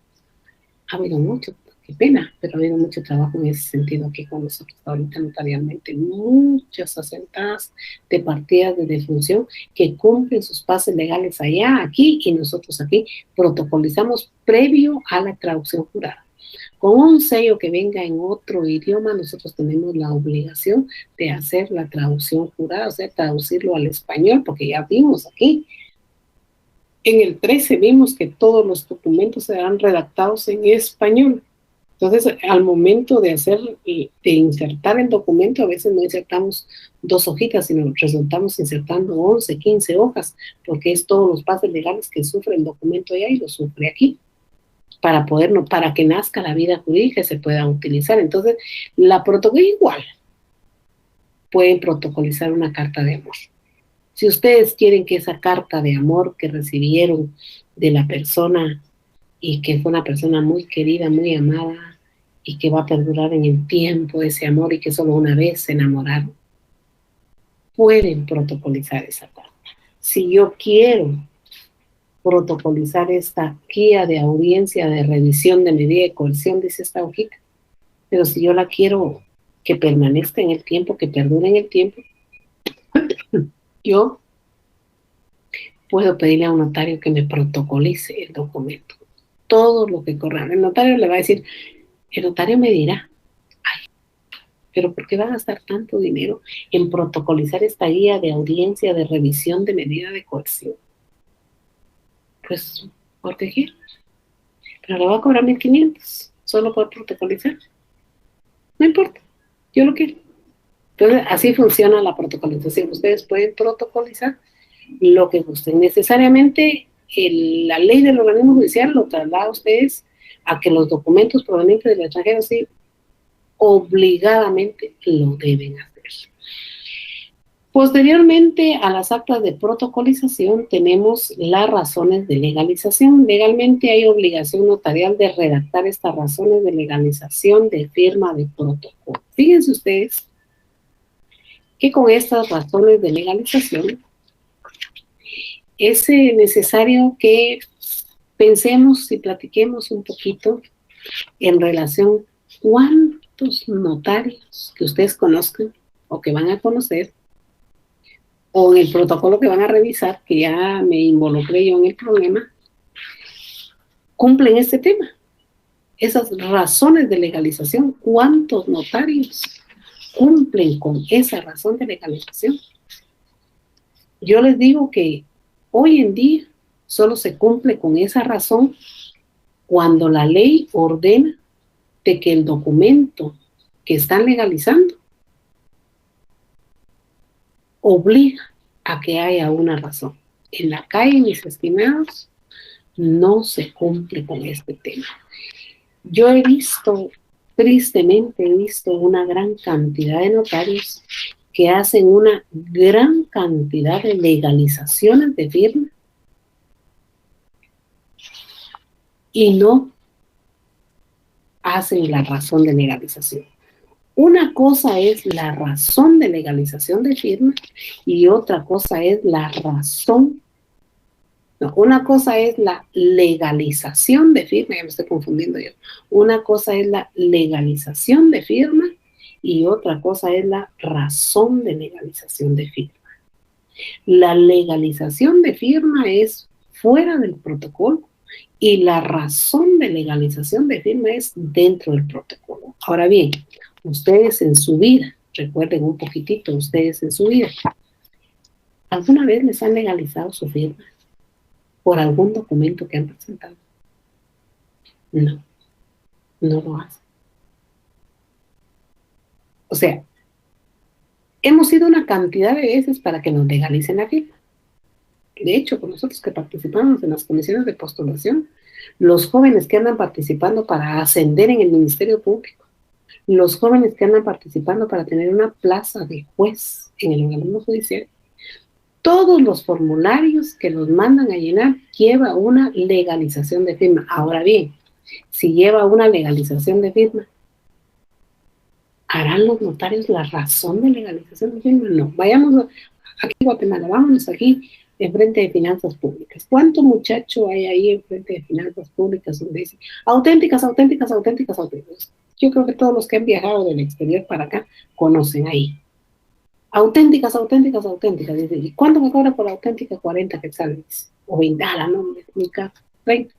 Ha habido mucho, qué pena, pero ha habido mucho trabajo en ese sentido aquí con nosotros ahorita notarialmente, muchas asentadas de partidas de defunción que cumplen sus pases legales allá, aquí, y nosotros aquí protocolizamos previo a la traducción jurada. Con un sello que venga en otro idioma, nosotros tenemos la obligación de hacer la traducción jurada, o sea, traducirlo al español, porque ya vimos aquí, en el 13 vimos que todos los documentos serán redactados en español. Entonces, al momento de insertar el documento, a veces no insertamos 2 hojitas, sino resultamos insertando 11, 15 hojas, porque es todos los pasos legales que sufre el documento allá y lo sufre aquí, para que nazca la vida jurídica y se pueda utilizar. Entonces, la protocolo igual. Pueden protocolizar una carta de amor. Si ustedes quieren que esa carta de amor que recibieron de la persona y que fue una persona muy querida, muy amada y que va a perdurar en el tiempo ese amor y que solo una vez se enamoraron, pueden protocolizar esa carta. Si yo quiero protocolizar esta guía de audiencia de revisión de medida de coerción, dice esta hojita, pero si yo la quiero que permanezca en el tiempo, que perdure en el tiempo, yo puedo pedirle a un notario que me protocolice el documento. todo lo que corra. El notario le va a decir, el notario me dirá, ay, pero ¿por qué va a gastar tanto dinero en protocolizar esta guía de audiencia de revisión de medida de coerción? Pues, porque quiero. Pero le va a cobrar 1.500 solo por protocolizar. No importa, yo lo quiero. Entonces, así funciona la protocolización. Ustedes pueden protocolizar lo que gusten. Necesariamente, la ley del organismo judicial lo traslada a ustedes a que los documentos provenientes del extranjero sí obligadamente lo deben hacer. Posteriormente a las actas de protocolización tenemos las razones de legalización. Legalmente hay obligación notarial de redactar estas razones de legalización de firma de protocolo. Fíjense ustedes que con estas razones de legalización es necesario que pensemos y platiquemos un poquito en relación cuántos notarios que ustedes conozcan o que van a conocer o en el protocolo que van a revisar, que ya me involucré yo en el problema, cumplen este tema. Esas razones de legalización, ¿cuántos notarios cumplen con esa razón de legalización? Yo les digo que hoy en día solo se cumple con esa razón cuando la ley ordena de que el documento que están legalizando obliga a que haya una razón. En la calle, mis estimados, no se cumple con este tema. Yo he visto, tristemente he visto una gran cantidad de notarios que hacen una gran cantidad de legalizaciones de firma y no hacen la razón de legalización. Una cosa es la razón de legalización de firma y otra cosa es la razón. No, una cosa es la legalización de firma, ya me estoy confundiendo yo. Una cosa es la legalización de firma y otra cosa es la razón de legalización de firma. La legalización de firma es fuera del protocolo y la razón de legalización de firma es dentro del protocolo. Ahora bien, ustedes en su vida, recuerden un poquitito, ustedes en su vida, ¿alguna vez les han legalizado su firma por algún documento que han presentado? No, no lo hacen. O sea, hemos ido una cantidad de veces para que nos legalicen la firma. De hecho, con nosotros que participamos en las comisiones de postulación, los jóvenes que andan participando para ascender en el Ministerio Público, los jóvenes que andan participando para tener una plaza de juez en el organismo judicial, todos los formularios que los mandan a llenar lleva una legalización de firma. Ahora bien, si lleva una legalización de firma, ¿harán los notarios la razón de legalización de firma? No. Vayamos aquí a Guatemala, vámonos aquí enfrente de finanzas públicas. ¿Cuánto muchacho hay ahí enfrente de finanzas públicas donde dice auténticas, auténticas, auténticas, auténticas? Yo creo que todos los que han viajado del exterior para acá conocen ahí. Auténticas, auténticas, auténticas. Dice, ¿y cuánto me cobra por la auténtica? 40 quetzales. O 20, no, mi caso, 30.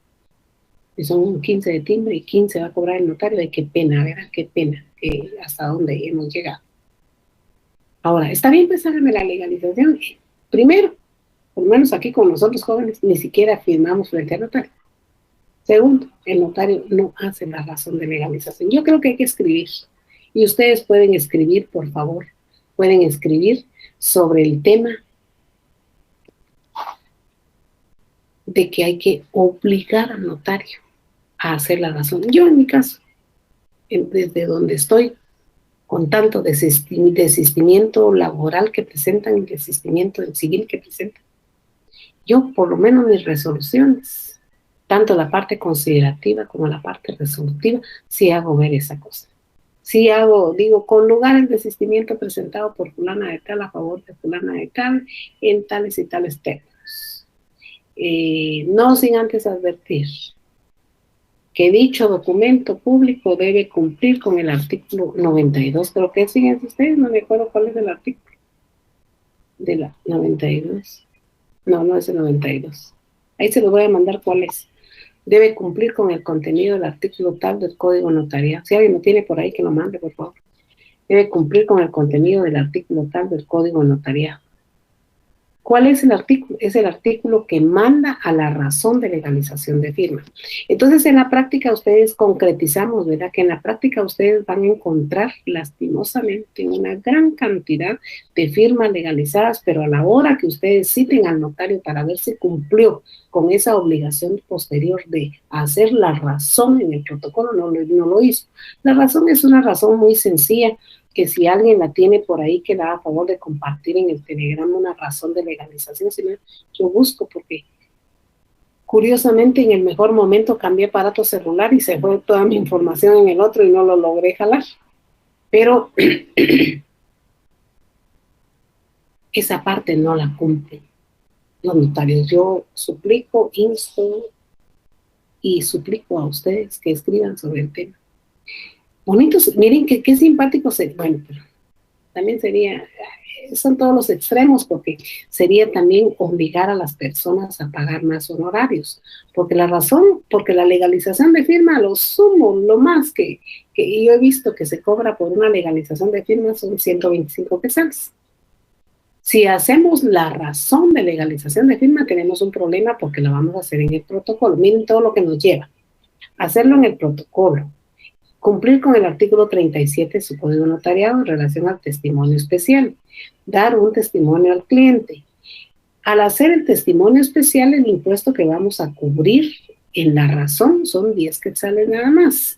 Y son 15 de timbre y 15 va a cobrar el notario. Ay, qué pena, ¿verdad? Qué pena hasta dónde hemos llegado. Ahora, está bien pensarme la legalización. Primero, por lo menos aquí con nosotros jóvenes, ni siquiera firmamos frente al notario. Segundo, el notario no hace la razón de legalización. Yo creo que hay que escribir. Y ustedes pueden escribir, por favor, pueden escribir sobre el tema de que hay que obligar al notario a hacer la razón. Yo en mi caso, desde donde estoy, con tanto desistimiento laboral que presentan y desistimiento civil que presentan, yo por lo menos mis resoluciones, tanto la parte considerativa como la parte resolutiva, sí hago ver esa cosa. Sí hago, digo, con lugar el desistimiento presentado por fulana de tal a favor de fulana de tal en tales y tales términos. No sin antes advertir que dicho documento público debe cumplir con el artículo 92. Creo que fíjense ustedes, no me acuerdo cuál es el artículo de la 92. No, no es el 92. Ahí se lo voy a mandar cuál es. debe cumplir con el contenido del artículo tal del Código Notarial. Si alguien lo tiene por ahí, que lo mande, por favor. Debe cumplir con el contenido del artículo tal del Código Notarial. ¿Cuál es el artículo? Es el artículo que manda a la razón de legalización de firma. Entonces, en la práctica ustedes concretizamos, ¿verdad? Que en la práctica ustedes van a encontrar lastimosamente una gran cantidad de firmas legalizadas, pero a la hora que ustedes citen al notario para ver si cumplió con esa obligación posterior de hacer la razón en el protocolo, no lo hizo. La razón es una razón muy sencilla, que si alguien la tiene por ahí, que da a favor de compartir en el Telegram una razón de legalización, si no, yo busco, porque curiosamente en el mejor momento cambié aparato celular y se fue toda mi información en el otro y no lo logré jalar. Pero esa parte no la cumplen los notarios. Yo suplico, insto y suplico a ustedes que escriban sobre el tema. Bonitos, miren qué simpáticos, bueno, pero también sería, son todos los extremos, porque sería también obligar a las personas a pagar más honorarios, porque la legalización de firma, lo sumo, lo más que yo he visto que se cobra por una legalización de firma son 125 quetzales. Si hacemos la razón de legalización de firma, tenemos un problema porque la vamos a hacer en el protocolo. Miren todo lo que nos lleva. Hacerlo en el protocolo, cumplir con el artículo 37 de su Código Notariado en relación al testimonio especial, dar un testimonio al cliente. Al hacer el testimonio especial, el impuesto que vamos a cubrir en la razón son 10 quetzales nada más,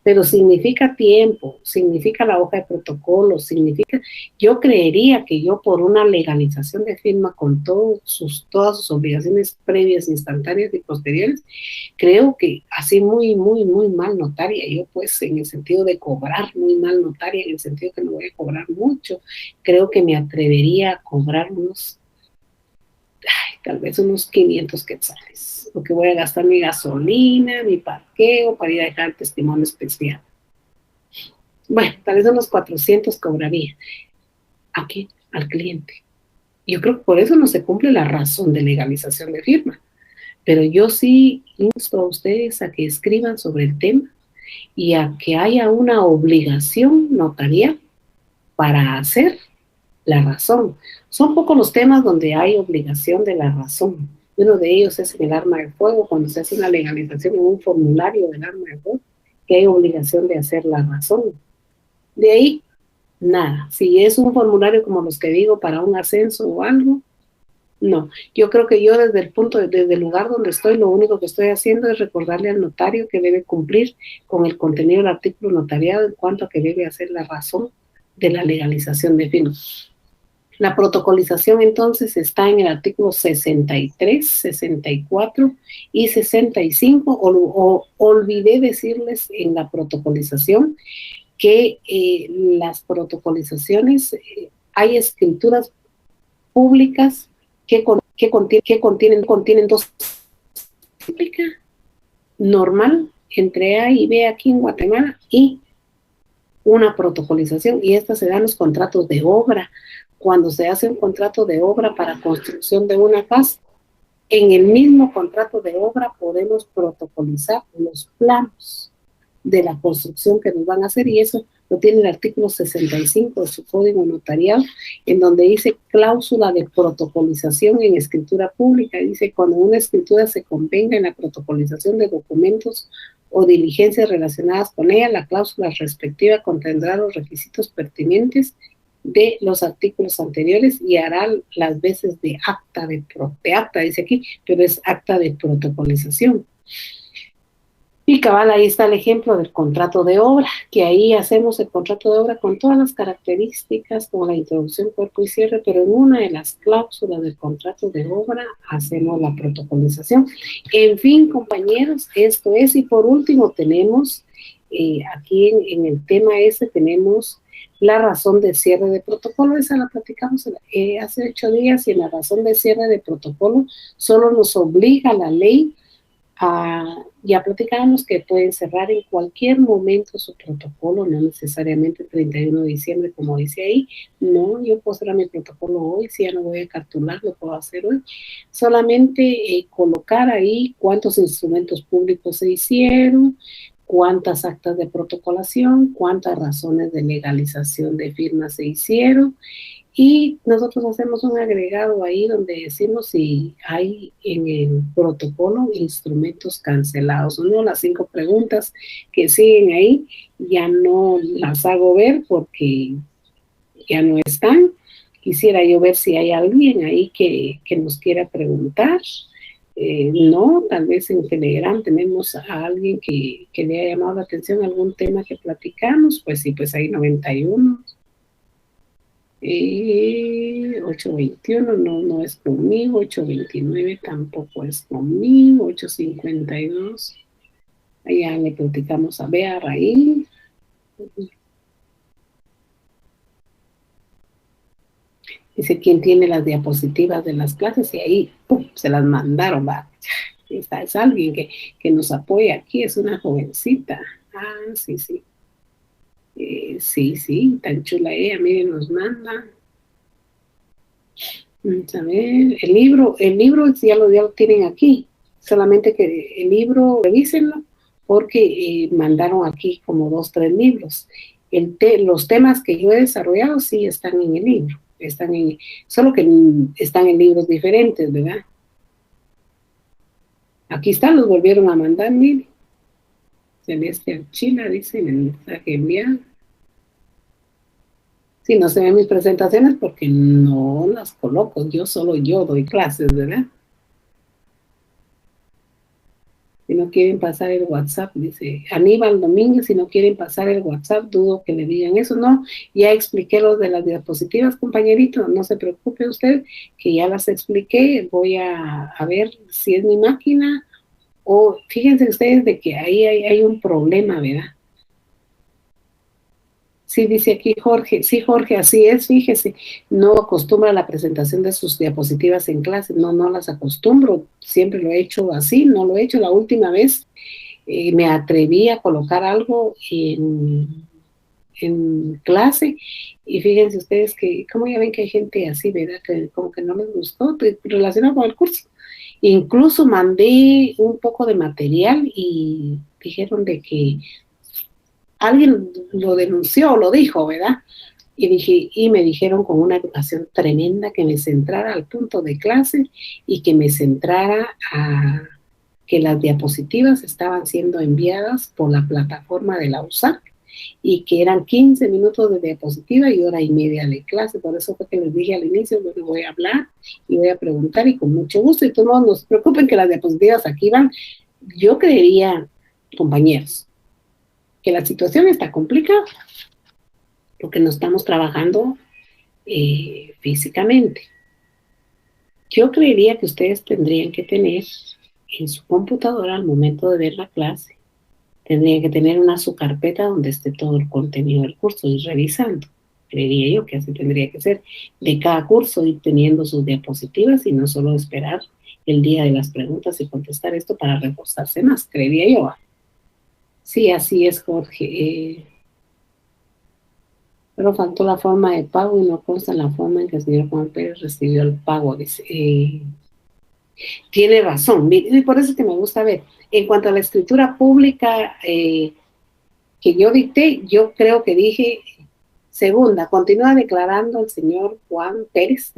pero significa tiempo, significa la hoja de protocolo, significa, yo creería que yo por una legalización de firma con todas sus obligaciones previas, instantáneas y posteriores, creo que así muy mal notaria, yo pues en el sentido de cobrar muy mal notaria, en el sentido que no voy a cobrar mucho, creo que me atrevería a cobrar tal vez unos 500 quetzales, porque voy a gastar mi gasolina, mi parqueo para ir a dejar el testimonio especial. Bueno, tal vez unos 400 cobraría. ¿A qué? Al cliente. Yo creo que por eso no se cumple la razón de legalización de firma. Pero yo sí insto a ustedes a que escriban sobre el tema y a que haya una obligación notarial para hacer la razón. Son pocos los temas donde hay obligación de la razón. Uno de ellos es en el arma de fuego, cuando se hace una legalización en un formulario del arma de fuego, que hay obligación de hacer la razón. De ahí, nada. Si es un formulario como los que digo para un ascenso o algo, no. Yo creo que yo desde el lugar donde estoy, lo único que estoy haciendo es recordarle al notario que debe cumplir con el contenido del artículo notariado en cuanto a que debe hacer la razón de la legalización de firma. La protocolización entonces está en el artículo 63, 64 y 65. Olvidé decirles en la protocolización que las protocolizaciones, hay escrituras públicas que contienen dos pública normal entre A y B aquí en Guatemala y una protocolización, y estas se dan los contratos de obra. Cuando se hace un contrato de obra para construcción de una casa, en el mismo contrato de obra podemos protocolizar los planos de la construcción que nos van a hacer, y eso lo tiene el artículo 65 de su Código Notarial, en donde dice cláusula de protocolización en escritura pública. Dice, cuando una escritura se convenga en la protocolización de documentos o diligencias relacionadas con ella, la cláusula respectiva contendrá los requisitos pertinentes de los artículos anteriores y hará las veces de acta, dice aquí, pero es acta de protocolización. Y cabal, ahí está el ejemplo del contrato de obra, que ahí hacemos el contrato de obra con todas las características, como la introducción, cuerpo y cierre, pero en una de las cláusulas del contrato de obra hacemos la protocolización. En fin, compañeros, esto es. Y por último tenemos, aquí en el tema ese tenemos la razón de cierre de protocolo. Esa la platicamos hace 8 días, y en la razón de cierre de protocolo solo nos obliga la ley Ya platicábamos que pueden cerrar en cualquier momento su protocolo, no necesariamente el 31 de diciembre, como dice ahí. No, yo puedo cerrar mi protocolo hoy, si ya no voy a cartular, lo puedo hacer hoy. Solamente colocar ahí cuántos instrumentos públicos se hicieron, cuántas actas de protocolación, cuántas razones de legalización de firmas se hicieron, y nosotros hacemos un agregado ahí donde decimos si hay en el protocolo instrumentos cancelados o no. Las 5 preguntas que siguen ahí ya no las hago ver porque ya no están. Quisiera yo ver si hay alguien ahí que nos quiera preguntar. No, tal vez en Telegram tenemos a alguien que le haya llamado la atención algún tema que platicamos. Pues sí, pues hay 91. 821 no es conmigo, 829 tampoco es conmigo, 852, allá le platicamos a Bea Raíl. Dice quién tiene las diapositivas de las clases y ahí ¡pum!, se las mandaron, va. Es alguien que nos apoya aquí, es una jovencita. Sí, sí. Sí, tan chula ella, miren, nos manda. Vamos a ver, el libro ya lo tienen aquí, solamente que el libro, revísenlo, porque mandaron aquí como 2, 3 libros. Los temas que yo he desarrollado sí están en el libro, solo que están en libros diferentes, ¿verdad? Aquí están, los volvieron a mandar, miren. Celeste Archila dice en el mensaje enviado. Sí, no se ven mis presentaciones porque no las coloco, yo doy clases, ¿verdad? Si no quieren pasar el WhatsApp, dice Aníbal Domínguez, si no quieren pasar el WhatsApp, dudo que le digan eso. No, ya expliqué lo de las diapositivas, compañerito, no se preocupe usted, que ya las expliqué. Voy a ver si es mi máquina o fíjense ustedes de que ahí hay un problema, ¿verdad? Sí, dice aquí Jorge. Sí, Jorge, así es, fíjese. No acostumbra a la presentación de sus diapositivas en clase. No las acostumbro. Siempre lo he hecho así. No lo he hecho. La última vez me atreví a colocar algo en clase y fíjense ustedes que, como ya ven que hay gente así, ¿verdad? Que como que no les gustó relacionado con el curso. Incluso mandé un poco de material y dijeron de que alguien lo denunció, lo dijo, ¿verdad? Y me dijeron con una educación tremenda que me centrara al punto de clase y que me centrara a que las diapositivas estaban siendo enviadas por la plataforma de la USAC y que eran 15 minutos de diapositiva y 1:30 de clase. Por eso fue que les dije al inicio, bueno, voy a hablar y voy a preguntar y con mucho gusto. Y todos no se preocupen que las diapositivas aquí van. Yo creería, compañeros, que la situación está complicada porque no estamos trabajando físicamente. Yo creería que ustedes tendrían que tener en su computadora al momento de ver la clase, tendrían que tener su carpeta donde esté todo el contenido del curso y revisando. Creería yo que así tendría que ser. De cada curso ir teniendo sus diapositivas y no solo esperar el día de las preguntas y contestar esto para reforzarse más, creería yo. Sí, así es, Jorge. Pero faltó la forma de pago y no consta la forma en que el señor Juan Pérez recibió el pago. Dice, tiene razón, y por eso es que me gusta ver. En cuanto a la escritura pública que yo dicté, yo creo que dije, segunda, continúa declarando el señor Juan Pérez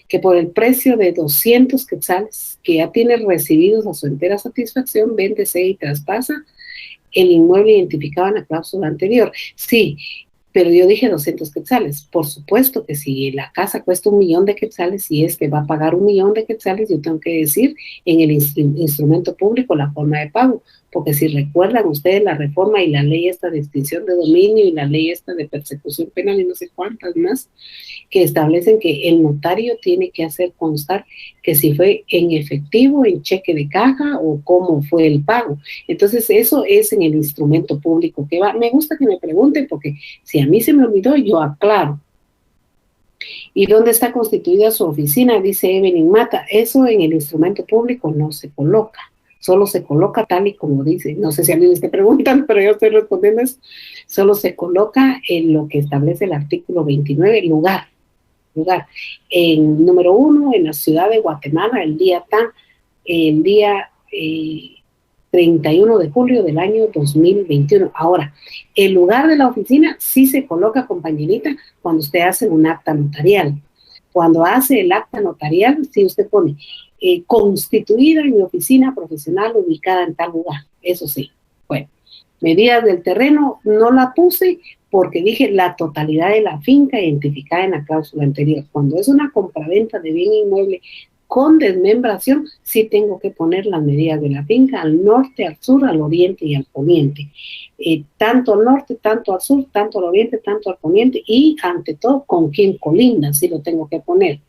que por el precio de 200 quetzales, que ya tiene recibidos a su entera satisfacción, véndese y traspasa el inmueble identificado en la cláusula anterior. Sí, pero yo dije 200 quetzales. Por supuesto que si la casa cuesta 1,000,000 de quetzales y va a pagar 1,000,000 de quetzales, yo tengo que decir en el instrumento público la forma de pago, porque si recuerdan ustedes la reforma y la ley esta de extinción de dominio y la ley esta de persecución penal y no sé cuántas más, que establecen que el notario tiene que hacer constar que si fue en efectivo, en cheque de caja o cómo fue el pago. Entonces eso es en el instrumento público que va. Me gusta que me pregunten porque si a mí se me olvidó, yo aclaro. ¿Y dónde está constituida su oficina? Dice Evelyn Mata. Eso en el instrumento público no se coloca. solo se coloca tal y como dice, no sé si a mí me te preguntan, pero yo estoy respondiendo eso, solo se coloca en lo que establece el artículo 29, lugar. En número 1, en la ciudad de Guatemala, el día 31 de julio del año 2021. Ahora, el lugar de la oficina sí se coloca, compañerita, cuando usted hace un acta notarial. Cuando hace el acta notarial, sí usted pone constituida en mi oficina profesional ubicada en tal lugar. Eso sí. Bueno, medidas del terreno no la puse porque dije la totalidad de la finca identificada en la cláusula anterior. Cuando es una compraventa de bien inmueble con desmembración, sí tengo que poner las medidas de la finca al norte, al sur, al oriente y al poniente. Tanto al norte, tanto al sur, tanto al oriente, tanto al poniente y, ante todo, con quién colinda, sí lo tengo que poner.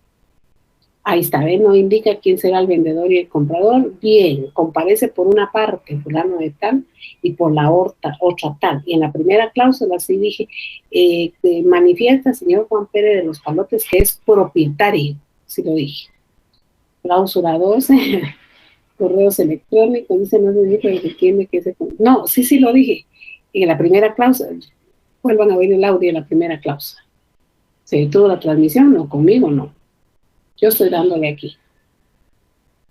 Ahí está, ¿ves? No indica quién será el vendedor y el comprador. Bien, comparece por una parte, fulano de tal, y por la otra tal. Y en la primera cláusula sí dije, manifiesta, señor Juan Pérez de los Palotes, que es propietario, sí lo dije. Cláusula 12, correos electrónicos, dice, no se dijo el que entiende que se... No, sí lo dije. En la primera cláusula, vuelvan a ver el audio de la primera cláusula. ¿Se detuvo la transmisión? No, conmigo no. Yo estoy dándole aquí.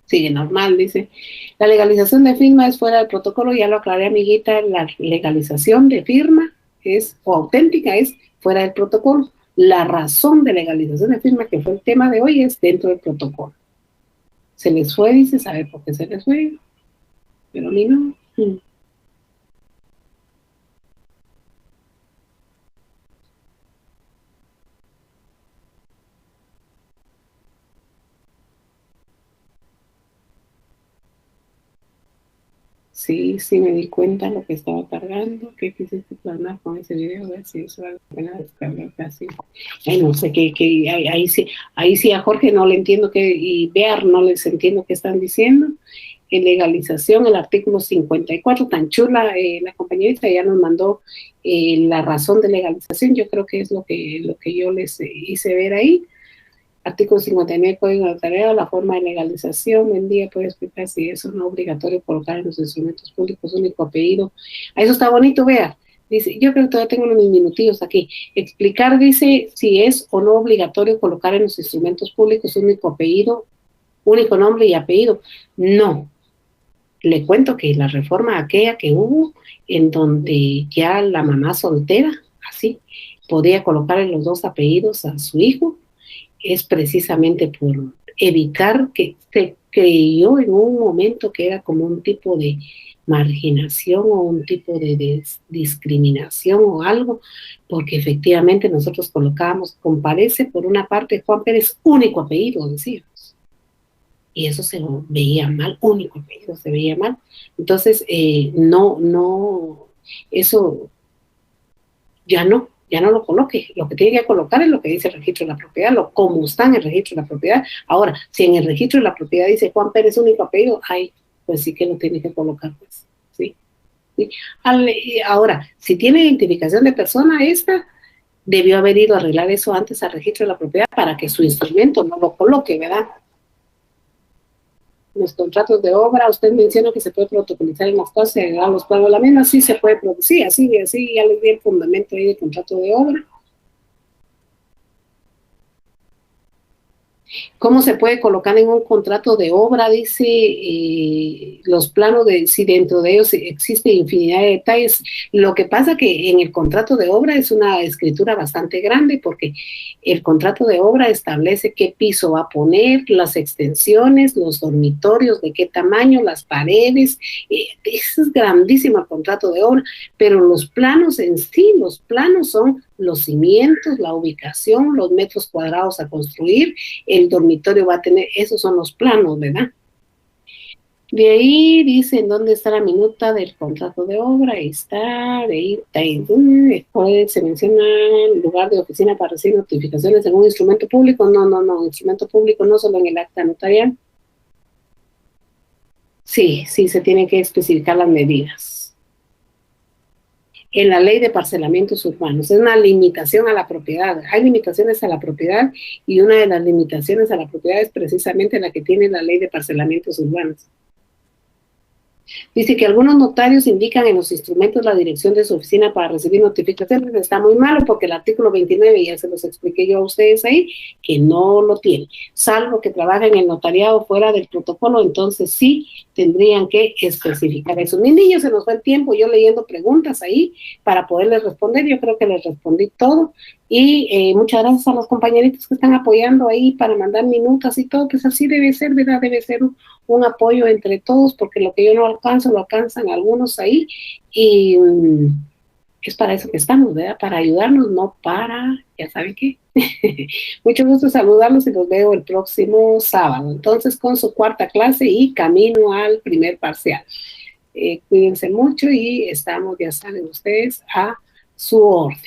Sigue normal, dice. La legalización de firma es fuera del protocolo, ya lo aclaré, amiguita, la legalización de firma es, o auténtica, es fuera del protocolo. La razón de legalización de firma, que fue el tema de hoy, es dentro del protocolo. Se les fue, dice, ¿sabe por qué se les fue? Pero a mí no. Sí, me di cuenta lo que estaba cargando, qué quisiste plasmar con ese video, a ver si eso vale la pena descargar casi. No sé ahí sí a Jorge no le entiendo y Bear no les entiendo qué están diciendo. En legalización, el artículo 54, tan chula, la compañerita ya nos mandó la razón de legalización, yo creo que es lo que yo les hice ver ahí. Artículo 59 Código Notariado, la forma de legalización. Buen día, puede explicar si eso no es obligatorio colocar en los instrumentos públicos único apellido. Eso está bonito, vea. Dice, yo creo que todavía tengo unos minutillos aquí. Explicar, dice, si es o no obligatorio colocar en los instrumentos públicos único apellido, único nombre y apellido. No. Le cuento que la reforma aquella que hubo, en donde ya la mamá soltera, así, podía colocarle los dos apellidos a su hijo, es precisamente por evitar que se creyó en un momento que era como un tipo de marginación o un tipo de discriminación o algo, porque efectivamente nosotros colocábamos, comparece por una parte Juan Pérez, único apellido, decíamos, y eso se veía mal, único apellido, se veía mal. Entonces, eso ya no lo coloque. Lo que tiene que colocar es lo que dice el registro de la propiedad, como está en el registro de la propiedad. Ahora, si en el registro de la propiedad dice Juan Pérez único apellido, pues sí que lo tiene que colocar, pues, ¿sí? Ahora, si tiene identificación de persona, esta debió haber ido a arreglar eso antes al registro de la propiedad para que su instrumento no lo coloque, ¿verdad? Los contratos de obra, usted menciona que se puede protocolizar en las cosas y agregar los planos de la misma, sí se puede producir, así ya les di el fundamento ahí del contrato de obra. ¿Cómo se puede colocar en un contrato de obra? Dice los planos de si dentro de ellos existe infinidad de detalles. Lo que pasa que en el contrato de obra es una escritura bastante grande porque el contrato de obra establece qué piso va a poner, las extensiones, los dormitorios, de qué tamaño, las paredes. Eso es grandísimo el contrato de obra, pero los planos en sí, los planos son los cimientos, la ubicación, los metros cuadrados a construir, el dormitorio va a tener, esos son los planos, ¿verdad? De ahí dicen dónde está la minuta del contrato de obra, ahí está, de ahí después se menciona el lugar de oficina para recibir notificaciones en un instrumento público, no, instrumento público no solo en el acta notarial. Sí, se tienen que especificar las medidas. En la ley de parcelamientos urbanos, es una limitación a la propiedad, hay limitaciones a la propiedad y una de las limitaciones a la propiedad es precisamente la que tiene la ley de parcelamientos urbanos. Dice que algunos notarios indican en los instrumentos la dirección de su oficina para recibir notificaciones. Está muy malo porque el artículo 29, ya se los expliqué yo a ustedes ahí, que no lo tiene. Salvo que trabajen en el notariado fuera del protocolo, entonces sí tendrían que especificar eso. Mis niños, se nos fue el tiempo yo leyendo preguntas ahí para poderles responder. Yo creo que les respondí todo. Y muchas gracias a los compañeritos que están apoyando ahí para mandar minutas y todo, pues así debe ser, ¿verdad? Debe ser un apoyo entre todos, porque lo que yo no alcanzo, lo alcanzan algunos ahí, y es para eso que estamos, ¿verdad? Para ayudarnos, no para, ya saben qué. Mucho gusto saludarlos y los veo el próximo sábado, entonces con su cuarta clase y camino al primer parcial. Cuídense mucho y estamos, ya saben ustedes, a su orden.